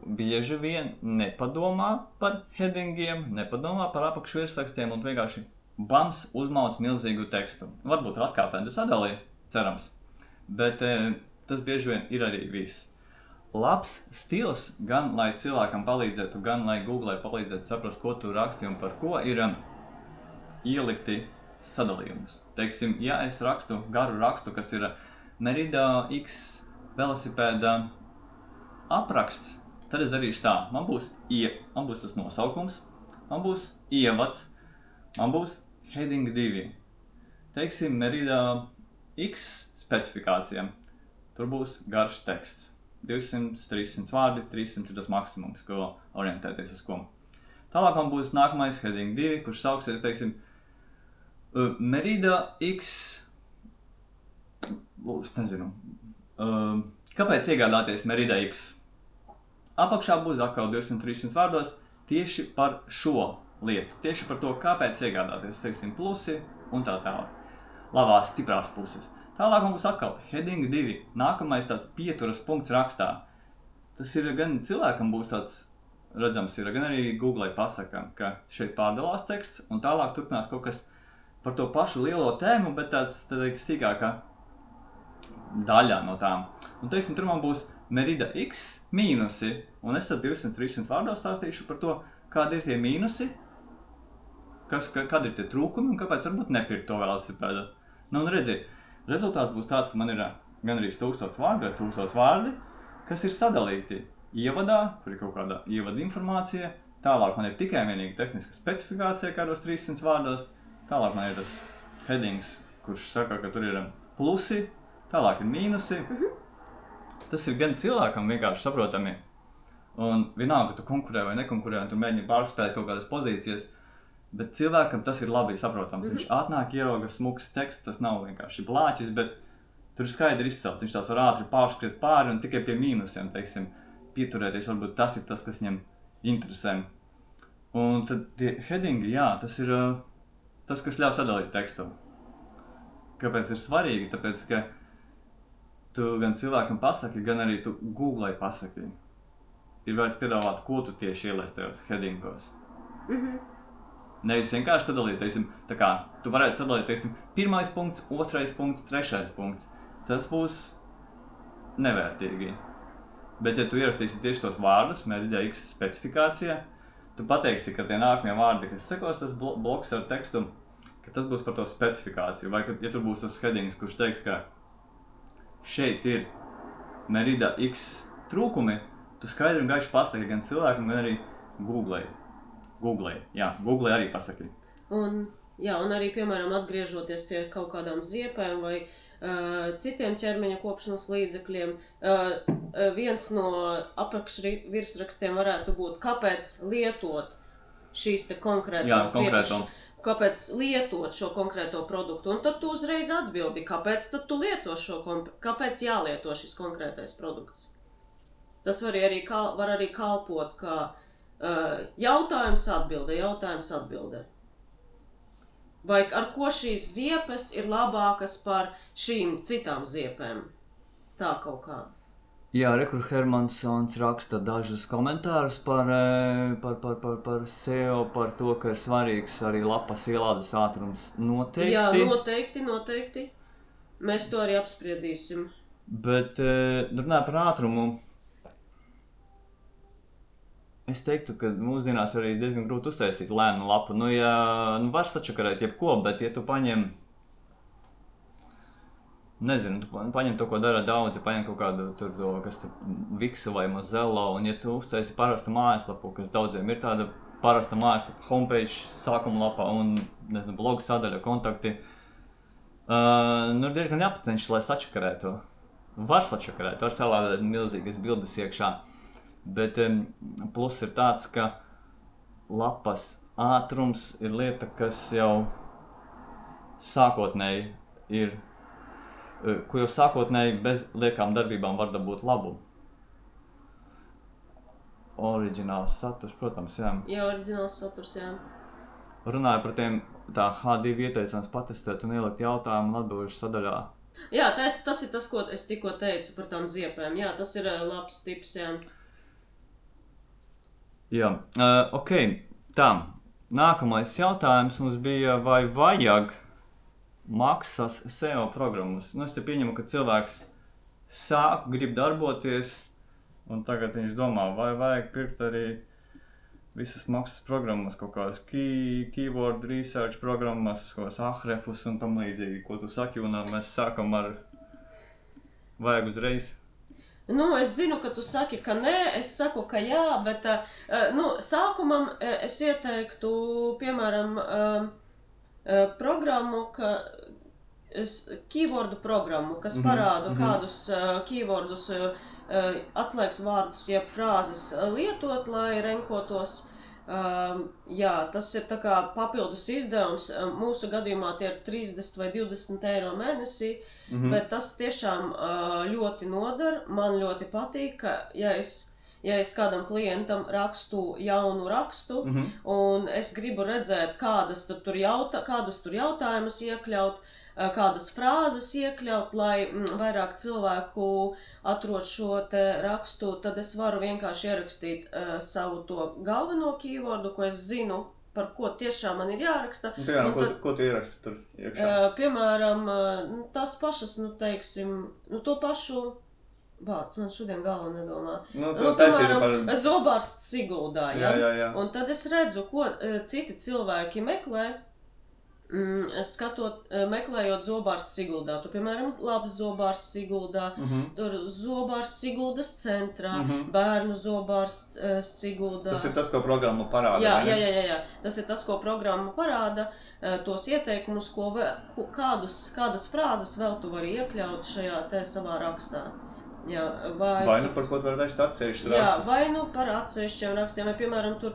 bieži vien nepadomā par headingiem, nepadomā par apakšvirsrakstiem un vienkārši bams uzmauc milzīgu tekstu. Varbūt ar atkāpēm tu sadalī, cerams, bet tas bieži vien ir arī viss. Labs stils, gan lai cilvēkam palīdzētu, gan lai Google palīdzētu saprast, ko tu raksti un par ko, ir ielikti sadalījumus. Teiksim, ja es rakstu garu rakstu, kas ir Merida X velosipēda apraksts, tad es darīšu tā. Man būs tas nosaukums, man būs ievads, man būs heading 2. Teiksim, Merida X specifikācijām. Tur būs garš teksts. 200-300 vārdi, 300 ir tas maksimums, ko orientēties uz ko. Tālāk man būs nākamais heading 2, kurš sauksies, teiksim, Merida X, nezinu, kāpēc iegādāties Merida X? Apakšā būs atkal 200-300 vārdos tieši par šo lietu, tieši par to, kāpēc iegādāties, teiksim, plusi un tā tālāk. Labās, stiprās puses. Tālāk man būs atkal heading 2, nākamais tāds pieturas punkts rakstā. Tas ir gan cilvēkam būs tāds redzams, gan arī Google pasaka, ka šeit pārdalās teksts un tālāk turpinās kaut kas par to pašu lielo tēmu, bet tāds sīkākā daļā no tām. Un teiksim, tur man būs Merida X mīnusi, un es tad 200-300 vārdos stāstīšu par to, kādi ir tie mīnusi, kādi ir tie trūkumi un kāpēc varbūt nepirkt to velosipēdu. Nu, un redziet, rezultāts būs tāds, ka man ir gan arī 1000 vārdi vai 1000 vārdi, kas ir sadalīti ievadā, kur ir kaut kāda ievada informācija, tālāk man ir tikai vienīgi tehniska specifikācija kādos 300 vārdos, tālāk man ir tas headings, kurš saka, ka tur ir plusi, tālāk ir mīnusi. Tas ir gan cilvēkam vienkārši saprotami, un vienalga, ka tu konkurē vai nekonkurē, un tu mēģini pārspēt kaut kādas pozīcijas, bet cilvēkam tas ir labi saprotams. Viņš atnāk, ierauga smuks teksts, tas nav vienkārši blāķis, bet tur ir skaidri izcelt. Viņš tās var ātri pārskriet pāri un tikai pie mīnusiem, teiksim, pieturēties. Varbūt tas ir tas, kas viņam interesē. Un tad tie headingi, jā, tas ir tas, kas ļauj sadalīt tekstu. Kāpēc ir svarīgi? Tāpēc, ka tu gan cilvēkam pasaki, gan arī tu Google pasaki. Ir vērts piedāvāt, ko tu tieši ieliec tajos headingos. Nevis vienkārši sadalīt, teiksim, tā kā tu varētu sadalīt, teiksim, 1. punkts, 2. punkts, 3. punkts. Tas būs nevērtīgi. Bet, ja tu ierakstīsi tieši tos vārdus, Merida X specifikācijā, tu pateiksi, ka tie nākamie vārdi, kas sekos tas bloks ar tekstu, ka tas būs par to specifikāciju. Vai, ja tur būs tas headings, kurš teiks, ka šeit ir Merida X trūkumi, tu skaidri un gaiši pasaki gan cilvēkam, gan arī Google arī pasaki. Un arī, piemēram, atgriežoties pie kaut kādām ziepēm vai citiem ķermeņa kopšanas līdzekļiem, viens no apakšvirsrakstiem varētu būt, kāpēc lietot šīs te konkrētās ziepes, kāpēc lietot šo konkrēto produktu. Un tad tu uzreiz atbildi, kāpēc tad tu lieto kāpēc jālieto šis konkrētais produkts. Tas var arī kalpot kā jautājums atbilde. Vai ar ko šīs ziepes ir labākas par šīm citām ziepēm? Tā kaut kā. Jā, Rekur Hermansons raksta dažus komentārus par SEO, par to, ka ir svarīgs arī lapas ielādes ātrums noteikti. Jā, noteikti. Mēs to arī apspriedīsim. Bet, runājot par ātrumu, es teiktu, ka mūsdienās arī diezgan grūti uztaisīt lēnu lapu. Var sačakarēt jebko, bet ja tu paņem, nezinu, tu paņem to, ko dara daudzi, paņem kaut kādu kas tur Viksu vai Mozello, un ja tu uztaisi parastu mājaslapu, kas daudziem ir tāda parasta mājaslapa, homepage, sākuma lapa un, nezinu, bloga sadaļa, kontakti, ir diezgan jāpacenšas, lai sačakarētu. Var sačakarēt, var salādēt milzīgas bildes iekšā, bet plus ir tāds, ka lapas ātrums ir lieta, kas jau sākotnēji ir, ko jau sākotnēji bez liekām darbībām var dabūt labu. Oriģināls saturs, protams, jā. Jā, oriģināls saturs, jā. Runāju par tiem tā H2 ieteicams patestēt un ielikt jautājumu un atbilžu sadaļā. Jā, tas ir tas, ko es tikko teicu par tām ziepēm. Jā, tas ir labs tips, jā. Jā, ok. Tā, nākamais jautājums mums bija, vai vajag maksas SEO programmas. Es te pieņemu, ka cilvēks grib darboties, un tagad viņš domā, vai vajag pirkt arī visas maksas programmas, kaut kādas keyword research programmas, kaut kādas Ahrefus un tam līdzīgi. Ko tu saki, un mēs sākam ar vajag uzreiz? Es zinu, ka tu saki, ka nē, es saku, ka jā, bet sākumam es ieteiktu, piemēram, programmu, keywordu programmu, kas parāda kādus keywordus, atslēgas vārdus, jeb frāzes lietot, lai renkotos. Jā, tas ir tā kā papildus izdevums. Mūsu gadījumā tie ir 30 vai 20 eiro mēnesī, bet tas tiešām ļoti noder. Man ļoti patīk, ka ja es kādam klientam rakstu jaunu rakstu, un es gribu redzēt, kādus tur jautājumus iekļaut, kādas frāzes iekļaut, lai vairāk cilvēku atrod šo te rakstu, tad es varu vienkārši ierakstīt savu to galveno keywordu, ko es zinu, par ko tiešām man ir jāraksta. Ko tu ieraksti tur iekšā? Piemēram, tās pašas, to pašu vārds, man šodien galva nedomā. Piemēram, zobārsts Siguldā, jā. Un tad es redzu, ko citi cilvēki meklē, meklējot zobārsts Siguldā. Tur, piemēram, labs zobārsts Siguldā, tur zobārsts Siguldas centrā, bērnu zobārsts Siguldā. Tas ir tas, ko programma parāda. Jā. Tas ir tas, ko programma parāda, tos ieteikumus, kādas frāzes vēl tu vari iekļaut šajā te savā rakstā. Jā, vai par ko tu vari taisīt atsevišķus rakstus? Jā, vai par atsevišķiem rakstiem, vai piemēram tur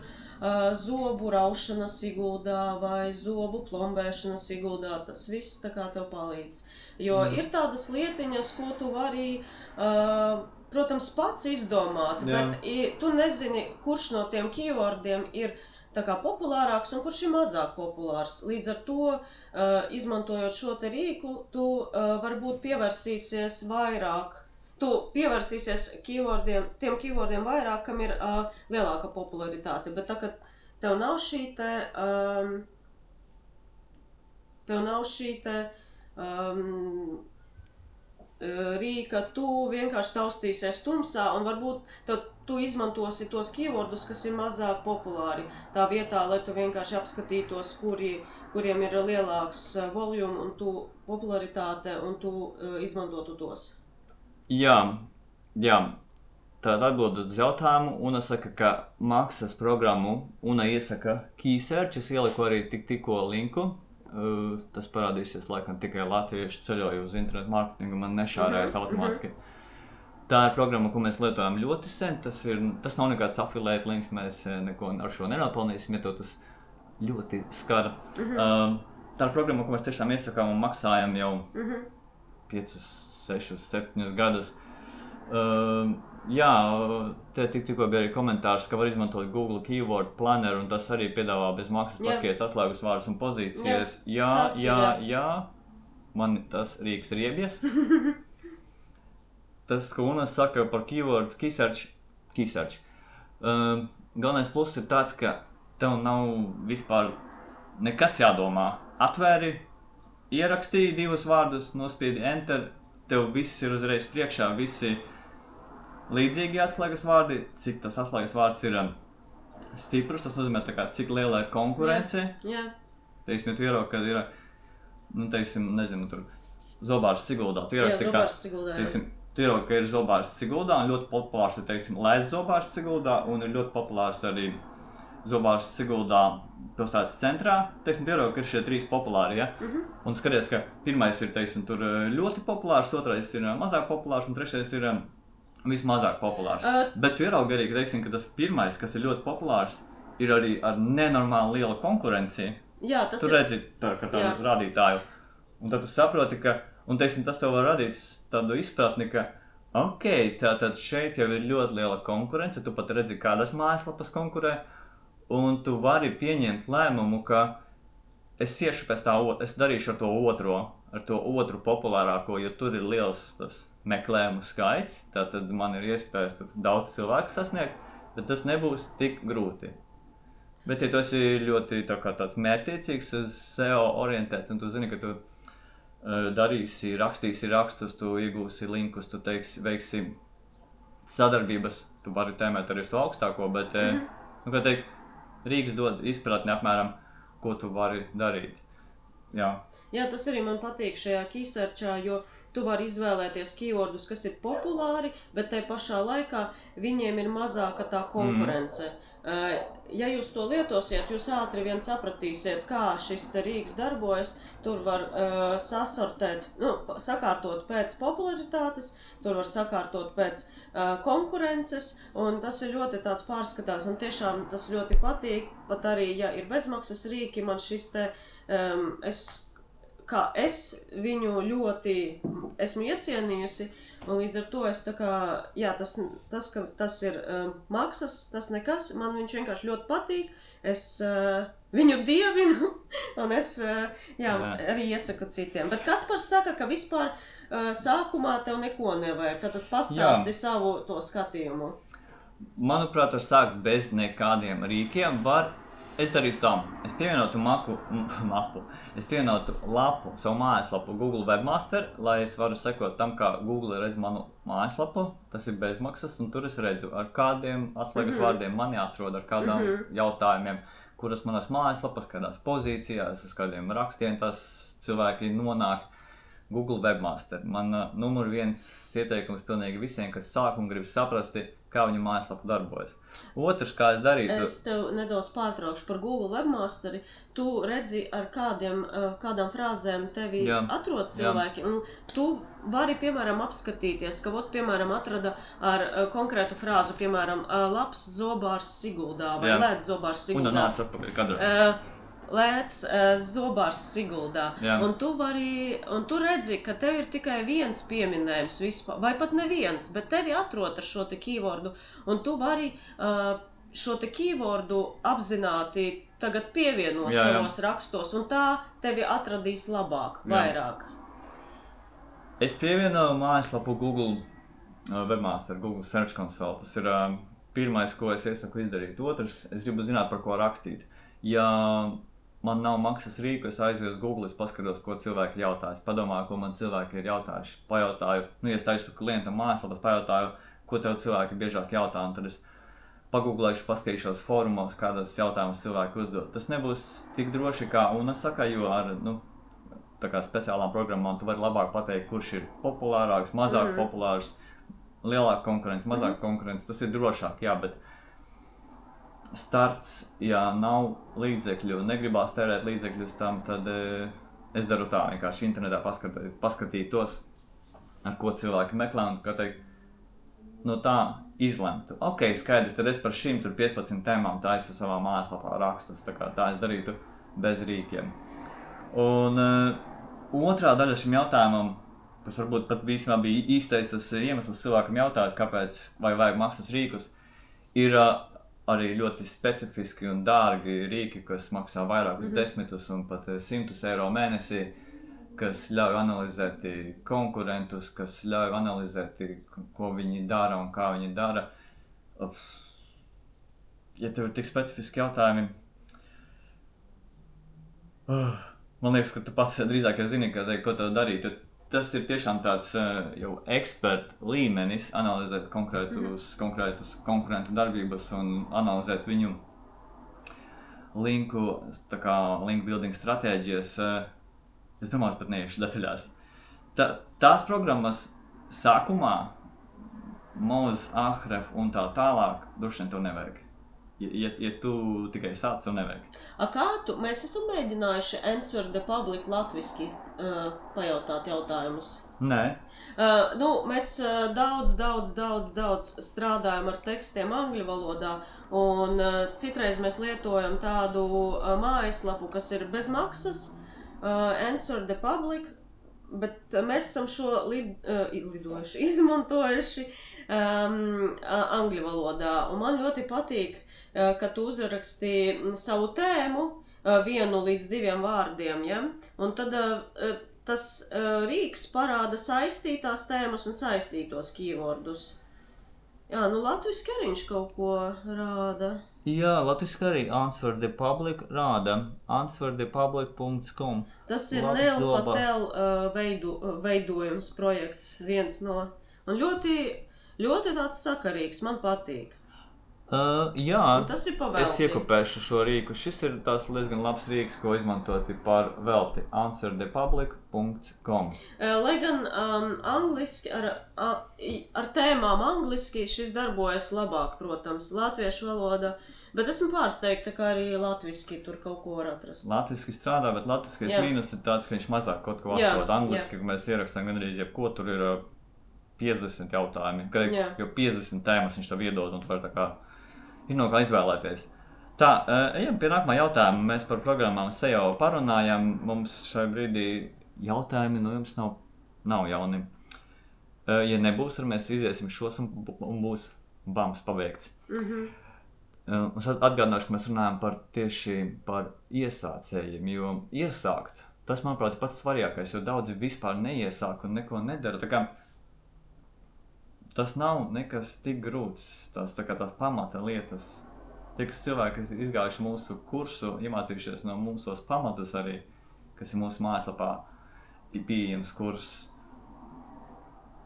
zobu raušana Siguldā vai zobu plombēšana Siguldā, tas viss tā kā tev palīdz. Jo ir tādas lietiņas, ko tu vari, protams, pats izdomāt, bet tu nezini, kurš no tiem keywordiem ir tā kā populārāks un kurš ir mazāk populārs. Līdz ar to, izmantojot šo te rīku, tu varbūt pievērsīsies vairāk. Tu pievērsīsies tiem keywordiem vairāk, kam ir lielāka popularitāte, bet tā, ka tev nav šī rīka, tu vienkārši taustīsies tumsā un varbūt tu izmantosi tos keywordus, kas ir mazāk populāri. Tā vietā, lai tu vienkārši apskatītos, kuriem ir lielāks volume un tu popularitāte un tu izmantotu tos. Jā. Tad atbildot uz jautājumu, Una saka, ka maksas programmu Una iesaka Keysearch. Es ieliku arī tikko linku. Tas parādīsies laikam tikai latvieši ceļoja uz internetu mārketingu, man nešārējas automātiski. Tā ir programma, ko mēs lietojam ļoti sen. Tas nav nekāds affiliate links, mēs neko ar šo nenopelnīsim, ja to tas ļoti skara. Tā ir programma, ko mēs tiešām iesakām un maksājam jau 5, 6, 7 gadus. Te tikko bija arī komentārs, ka var izmantot Google Keyword Planner, un tas arī piedāvā bez maksas paskaties atslēgas vārdus un pozīcijas. Jā. Man tas rīks ir iebies. tas, ko Unas saka par keyword key search. Galvenais pluss ir tāds, ka tev nav vispār nekas jādomā. Atvēri, ierakstīji 2 vārdus, nospiedi enter, tev viss ir uzreiz priekšā, visi līdzīgi atslēgas vārdi, cik tas atslēgas vārds ir stiprs, tas nozīmē, kā, cik liela ir konkurence. Jā. Teiksim, ja tu ieraugi, kad ir, nezinu, tur Zobārs Siguldā. Tu ieraksti, tu ieraugi, ka ir Zobārs Siguldā, un ļoti populārs ir, Lēdz Zobārs Siguldā, un ir ļoti populārs arī Zobārs Siguldā pilsētas centrā. Tu ieraugi, ka ir šie 3 populāri, ja? Un skaties, ka pirmais ir, tur ļoti populārs, otrais ir mazāk populārs, un trešais ir vismazāk populārs. Bet tu ieraugi arī, ka tas pirmais, kas ir ļoti populārs, ir arī ar nenormāli lielu konkurenciju. Jā, tas tu redzi tādu rādītāju. Un tad tu saproti, ka, un tas tev var radīt tādu izpratni, ka tātad šeit jau ir ļoti liela konkurence, tu pat redzi, kādas mājaslapas konkurē, un tu vari pieņemt lēmumu, ka es iešu pēc es darīšu ar to otru populārāko, jo tur ir liels tas meklējumu skaits, tātad man ir iespējas tur daudz cilvēku sasniegt, bet tas nebūs tik grūti. Bet, ja tu esi ļoti tāds mērķtiecīgs, SEO orientēts, un tu zini, ka tu rakstīsi rakstus, tu iegūsi linkus, tu veiksi sadarbības, tu vari tēmēt arī uz to augstāko, bet, Rīgas dod izpratni apmēram, ko tu vari darīt. Jā, tas arī man patīk šajā keysearchā, jo tu vari izvēlēties keywordus, kas ir populāri, bet te pašā laikā viņiem ir mazāka tā konkurence. Ja jūs to lietosiet, jūs ātri vien sapratīsiet, kā šis te rīks darbojas. Tur var sakārtot pēc popularitātes, tur var sakārtot pēc konkurences, un tas ir ļoti tāds pārskatās, un tiešām tas ļoti patīk, pat arī, ja ir bezmaksas rīki, man šis te, es viņu ļoti esmu iecienījusi. Un līdz ar to es ka tas ir maksas, tas nekas, man viņš vienkārši ļoti patīk, es viņu dievinu, un es arī iesaku citiem. Bet Kaspars saka, ka vispār sākumā tev neko nevajag, tad pastāsti savu to skatījumu. Manuprāt, var sākt bez nekādiem rīkiem, es darītu tam. Es pievienotu Es pievienotu savu mājaslapu Google Webmaster, lai es varu sekot tam, kā Google redz manu mājaslapu. Tas ir bezmaksas, un tur es redzu, ar kādiem atslēgas vārdiem man jāatrod, ar kādām jautājumiem, kuras manas mājaslapas, kādās pozīcijās, uz kādiem rakstiem tās cilvēki nonāk. Google Webmaster. Man numur 1 ieteikums pilnīgi visiem, kas sāk un grib saprast, kā viņa mājaslapa darbojas. Otrs, kā es darītu... Es tev nedaudz pārtraukšu par Google Webmasteri. Tu redzi, ar kādām frāzēm tevi atrod cilvēki, un tu vari, piemēram, apskatīties, ka, piemēram, atrada ar konkrētu frāzu, piemēram, labs Zobārs Siguldā vai Lēdz Zobārs Siguldā. Un nāc atpakaļ kadrā. Lēdz Zobārs Siguldā. Un tu redzi, ka tev ir tikai viens pieminējums vispār, vai pat neviens, bet tevi atrod ar šo te keywordu, un tu vari šo te keywordu apzināti tagad pievienot savos rakstos, un tā tevi atradīs labāk, vairāk. Es pievienoju mājaslapu Google Webmaster, Google Search Console. Tas ir pirmais, ko es iesaku izdarīt. Otrs, es gribu zināt, par ko rakstīt. Ja man nav maksas rīku, es aizēju uz Google, es paskatos, ko cilvēki jautājis. Padomāju, ko man cilvēki ir jautājuši. Pajautāju, ja es taisu klientam mājaslapas, pajautāju, ko tev cilvēki biežāk jautā, un tad es pagooglēšu, paskatīšos fórumos, kādas jautājumus cilvēki uzdod. Tas nebūs tik droši, kā Una saka, jo ar tā kā speciālām programmām tu vari labāk pateikt, kurš ir populārāks, mazāk populārs, lielāka konkurence, mazāk konkurence. Tas ir drošāk, bet starts, ja nav līdzekļu, negribās tērēt līdzekļus tam, tad es daru tā, vienkārši internetā paskatītos, ar ko cilvēki meklē, un kā teikt, no tā izlemtu. Ok, skaidrs, tad es par šīm 15 tēmām taisu savā mājaslapā rakstus, tā es darītu bez rīkiem. Un otrā daļa šim jautājumam, kas varbūt pat bija īstais tas iemesls cilvēkam jautāt, kāpēc vai vajag maksas rīkus, ir arī ļoti specifiski un dārgi rīki, kas maksā vairākus desmitus un pat 100 eiro mēnesī. kas ļauj analizēt konkurentus, kas ļauj analizēt, ko viņi dara un kā viņi dara. Ja tev ir tik specifiski jautājumi, man liekas, ka tu pats drīzāk zini, ko tev darīt. Tas ir tiešām tāds jau eksperta līmenis, analizēt konkrētus konkurentu darbības un analizēt viņu link building stratēģijas. Es domāju, pat neiešu detaļās. Tās programmas sākumā, Moz, Ahref un tā tālāk, droši vien to nevajag. Ja tu tikai sāc, to nevajag. Mēs esam mēģinājuši Answer the Public latviski pajautāt jautājumus? Nē. Mēs daudz strādājam ar tekstiem angļu valodā, un citreiz mēs lietojam tādu mājaslapu, kas ir bez maksas, Answer the Public, bet mēs esam šo izmantojuši angļu valodā, un man ļoti patīk, ka tu uzraksti savu tēmu 1 līdz 2 vārdiem, ja? Un tad tas rīks parāda saistītās tēmas un saistītos keywordus. Jā, latviski arī viņš kaut ko rāda. Jā, latviski arī Answer the Public rāda answerthepublic.com. Tas ir Neil Patel veidojums projekts, viens no, un ļoti tāds sakarīgs, man patīk. Jā, tas ir pavelti. Es iekopēšu šo rīku. Šis ir tās diezgan labs rīks, ko izmantoti par velti. answerthepublic.com. Lai gan angliski, ar tēmām angliski šis darbojas labāk, protams, latviešu valoda, bet esmu pārsteigta, ka arī latviski tur kaut ko var atrast. Latviski strādā, bet latviskais mīnus ir tāds, ka viņš mazāk kaut ko atrod. Angliski, ka mēs ierakstām gandrīz jebko, tur ir 50 jautājumi, jo 50 tēmas viņš tev iedod un tu var tā kā ir no kā izvēlēties. Tā, ejam pie nākamā jautājuma. Mēs par programmām SEO parunājam. Mums šai brīdī jautājumi no jums nav jauni. Ja nebūs, tad mēs iziesim šos un būs bams paveikts. Es atgādināšu, ka mēs runājam tieši par iesācējiem, jo iesākt, tas, manuprāt, ir pats svarīgākais, jo daudzi vispār neiesāk un neko nedara. Tā kā tas nav nekas tik grūts, tās pamata lietas. Tie, kas cilvēki, kas izgājuši mūsu kursu, iemācījušies no mums tos pamatus arī, kas ir mūsu mājaslapā pieejams kurs,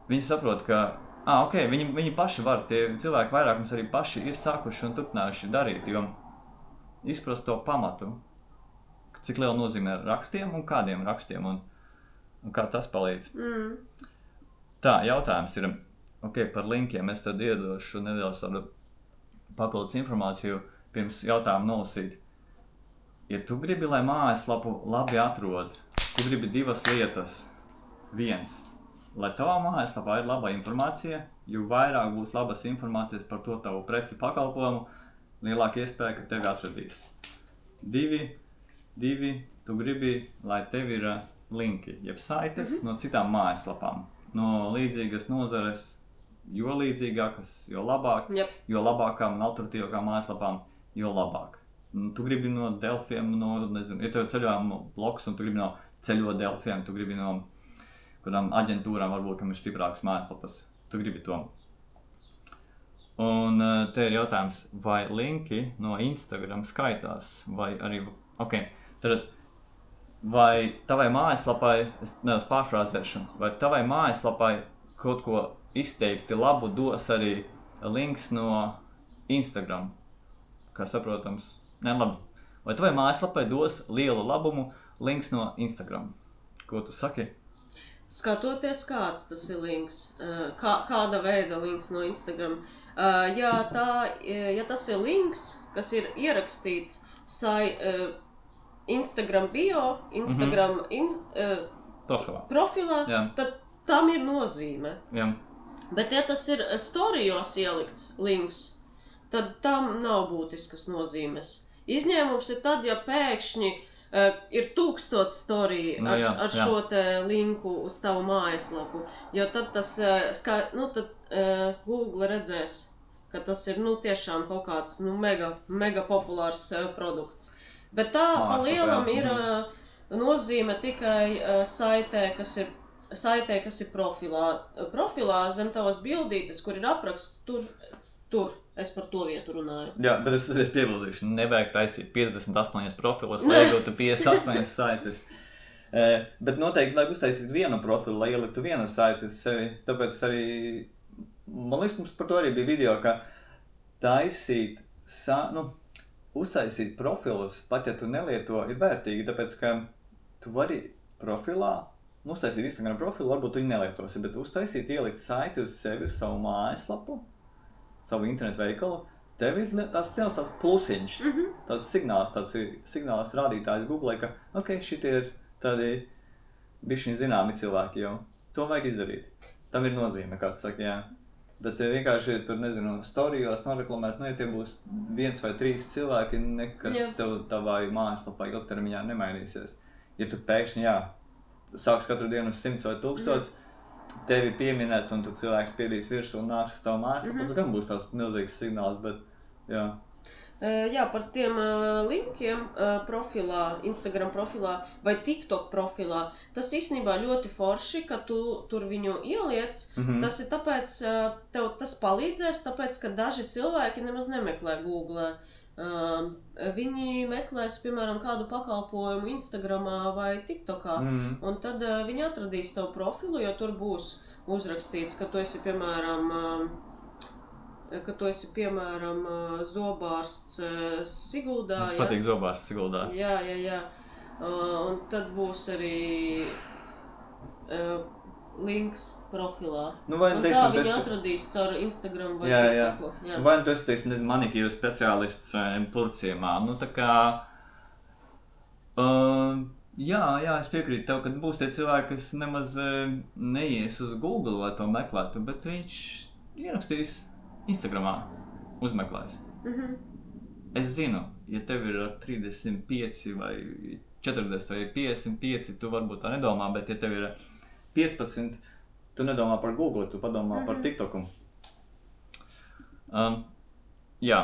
viņi saprot, ka viņi paši var, tie cilvēki vairāk mums arī paši ir sākuši un turpinājuši darīt, jo izprast to pamatu, cik liela nozīmē rakstiem un kādiem rakstiem un kā tas palīdz. Tā, jautājums ir, par linkiem es tad iedošu nedaudz tādu papildus informāciju pirms jautājumu nolasīt. Ja tu gribi, lai mājaslapu labi atrod, tu gribi 2 lietas. 1. Lai tavā mājaslapā ir laba informācija, jo vairāk būs labas informācijas par to tavu preci pakalpojumu, lielāka iespēja, ka tevi atradīs. 2. Tu gribi, lai tev ir linki, jeb saites no citām mājaslapām, no līdzīgas nozares, jo līdzīgākas, jo labāk, jo labākām un autoritīvākām mājaslapām, jo labāk. Tu gribi no Delfiem, ja tev ceļojuma bloks un tu gribi no ceļo Delfiem, tu gribi no kādām aģentūrām, varbūt, kam ir stiprākas mājaslapas, tu gribi to. Un te ir jautājums, vai linki no Instagram skaitās, vai arī, tad vai tavai mājaslapai, es nedaudz pārfrāzēšu, vai tavai mājaslapai kaut ko izteikti labu dos arī links no Instagram, kā saprotams, labi. Vai tavai mājaslapai dos lielu labumu links no Instagram? Ko tu saki? Skatoties, kāds tas ir links, kāda veida links no Instagram. Ja tas ir links, kas ir ierakstīts Instagram bio, Instagram profilā, tad tam ir nozīme. Jā. Bet ja tas ir storijos ielikts links, tad tam nav būtiskas nozīmes. Izņēmums ir tad, ja pēkšņi ir 1000 storiju ar šo te linku uz tavu mājaslapu, jo tad tas, Google redzēs, ka tas ir, tiešām kaut kāds, mega populārs produkts. Bet tā pa lielam ir nozīme tikai saitē, kas ir profilā. Profilā zem tavas bildītes, kur ir apraksts, tur. Es par to vietu runāju. Jā, bet es piebildīšu, nevajag taisīt 58 profilos, lai iegūtu 58 saites. Bet noteikti vajag uztaisīt vienu profilu, lai ieliktu vienu saiti uz sevi. Tāpēc arī, man liekas, mums par to arī bija video, ka uztaisīt profilus, pat ja tu nelieto, ir vērtīgi, tāpēc, ka tu vari profilā, uztaisīt Instagram profilu, varbūt tu viņu nelietosi, bet uztaisīt, ielikt saiti uz sevi, uz savu mājaslapu, savu internetu veikalu, tev ir tāds plusiņš, tāds signāls rādītājs Google, ka, ok, šitie ir tādi bišķiņ zināmi cilvēki jau. To vajag izdarīt. Tam ir nozīme, kā tu saki, jā. Bet vienkārši tur, nezinu, storijos noreklamēt, ja tie būs 1 vai 3 cilvēki, nekas tev tavai mājaslapā ilgtermiņā nemainīsies. Ja tu pēkšņi, sāks katru dienu uz 100 vai 1000, tevi pieminēt, un tu cilvēks piedīs virsū un nāks uz tavu mājaslapu, tas gan būs tāds milzīgs signāls, bet, jā. Jā, par tiem linkiem profilā, Instagram profilā vai TikTok profilā, tas īstenībā ļoti forši, ka tu tur viņu ieliec. Tas ir tāpēc, tev tas palīdzēs, tāpēc, ka daži cilvēki nemaz nemeklē Google. Viņi meklēs, piemēram, kādu pakalpojumu Instagramā vai TikTokā, un tad viņi atradīs tavu profilu, jo tur būs uzrakstīts, ka tu esi, piemēram, zobārsts Siguldā. Mums patīk zobārsts Siguldā. Jā. Un tad būs arī links profilā. Un tā viņi atradīs caur Instagram vai TikToku. Vai tu esi, teiksim, manikīru speciālists Purciemā. Tā kā... Jā, es piekrītu tev, ka būs tie cilvēki, kas nemaz neies uz Google, lai to meklētu, bet viņš ierakstīs Instagramā, uzmeklēs. Es zinu, ja tev ir 35 vai 40 vai 55, tu varbūt tā nedomā, bet ja tev ir 15, tu nedomā par Google, tu padomā par TikToku. Jā,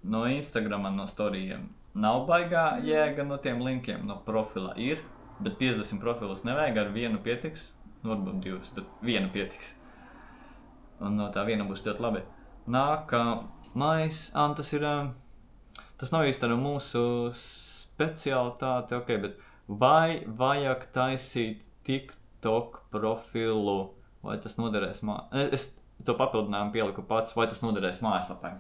no Instagrama, no storijiem nav baigā jēga no tiem linkiem, no profila ir, bet 50 profilus nevajag, ar vienu pietiks, varbūt 2, bet vienu pietiks. Un no tā viena būs ļoti labi. Nākamais, tas nav īsti ar mūsu specialitāte, ok, bet vai vajag taisīt TikTok profilu, vai tas noderēs es to papildinājumu pieliku pats, vai tas noderēs mājaslapai?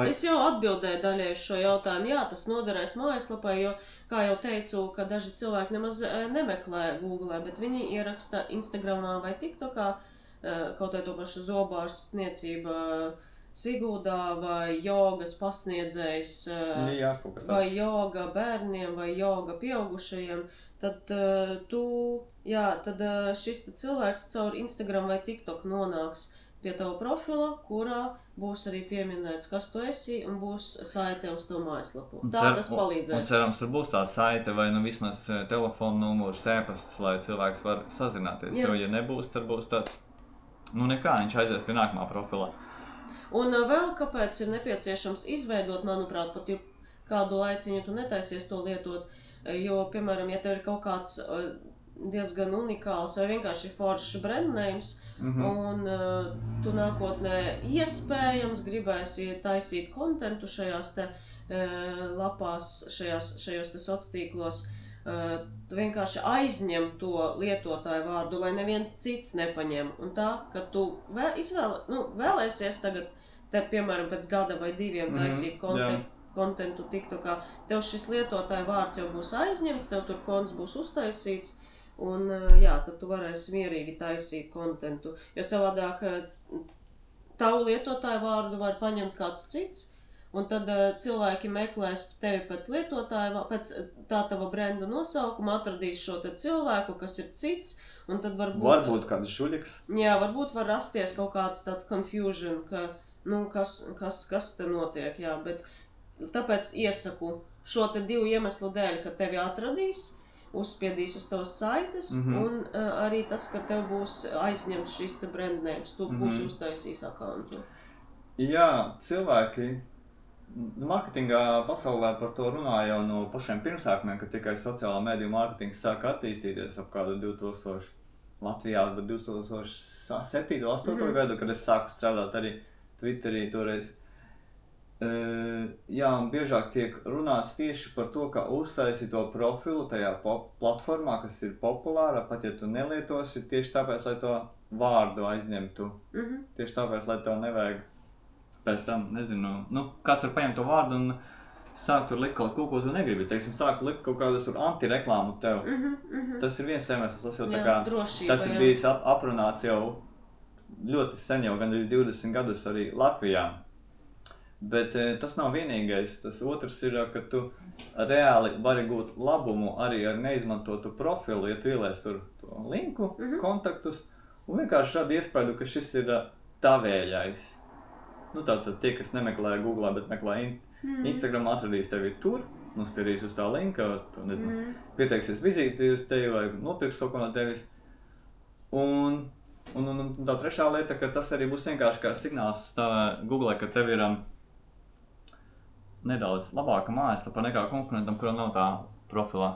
Es jau atbildēju daļai uz šo jautājumu, jā, tas noderēs mājaslapai, jo, kā jau teicu, ka daži cilvēki nemaz nemeklē Google, bet viņi ieraksta Instagramā vai TikTokā, kaut vai to pašu zobārstniecība Siguldā vai jogas pasniedzējs, vai joga bērniem vai joga pieaugušajiem, tad šis cilvēks caur Instagram vai TikTok nonāks pie tava profila, kurā būs arī pieminēts, kas tu esi, un būs saite uz to mājaslapu. Tas palīdzēs. Un cerams, tur būs tā saite vai vismaz telefona numurs, e-pasts, lai cilvēks var sazināties. Jo, ja nebūs, tad būs tāds, nekā, viņš aizies pie nākamā profilā. Un vēl kāpēc ir nepieciešams izveidot, manuprāt, pat ja kādu laiciņu tu netaisies to lietot, jo, piemēram, ja tev ir kaut kāds diezgan unikāls vai vienkārši foršs brandnējums, un tu nākotnē iespējams gribēsi taisīt kontentu šajās te lapās, šajos te sociālos tīklos, tu vienkārši aizņem to lietotāju vārdu, lai neviens cits nepaņem. Un tā, ka tu vēlēsies tagad, piemēram, pēc gada vai 2 taisīt kontentu TikTokā, tev šis lietotāju vārds jau būs aizņemts, tev tur konts būs uztaisīts, un tad tu varēsi mierīgi taisīt kontentu. Jo savādāk tavu lietotāju vārdu var paņemt kāds cits, un tad cilvēki meklēs tevi pēc lietotāja, pēc tā tava brenda nosaukuma, atradīs šo te cilvēku, kas ir cits, un tad varbūt kāds žuļiks. Jā, varbūt var rasties kaut kāds tāds confusion, ka, kas te notiek, jā, bet tāpēc iesaku šo te 2 iemeslu dēļ, ka tevi atradīs, uzspiedīs uz tavas saites, un arī tas, ka tev būs aizņemts šis te brandnējums, tu būsi uztaisījis akantu. Jā, cilvēki Marketingā pasaulē par to runā jau no pašiem pirmsākumiem, kad tikai sociālā mediju mārketings sāka attīstīties ap kādu 2000 Latvijā, bet 2007. 2008. gadu, kad es sāku strādāt arī Twitterī toreiz. Jā, un biežāk tiek runāts tieši par to, ka uztaisi to profilu tajā platformā, kas ir populāra, pat ja tu nelietosi, tieši tāpēc, lai to vārdu aizņemtu. Tieši tāpēc, lai tev nevajag pēc tam, nezinu, kāds var paņemt to vārdu un sākt tur likt kaut ko tu negribi. Teiksim, sākt likt kaut kādas tur antireklāmu tev. Tas ir viens iemesls, tas jau tā kā, tas ir bijis aprunāts jau ļoti sen, jau gandrīz 20 gadus arī Latvijā. Bet tas nav vienīgais. Tas otrs ir, ka tu reāli vari gūt labumu arī ar neizmantotu profilu, ja tu ieliec tur to linku, kontaktus, un vienkārši rada iespēju, ka šis ir tavējais. Tātad tie, kas nemeklē Google, bet meklē Instagram, atradīs tevi tur, nospiedīs uz tā linka, tu, nezinu, pieteiksies vizīti uz tevi vai nopirks kaut ko no tevis. Un tā trešā lieta, ka tas arī būs vienkārši kā signāls Google, ka tev ir nedaudz labāka mājaslapa nekā konkurentam, kuram nav tā profilā.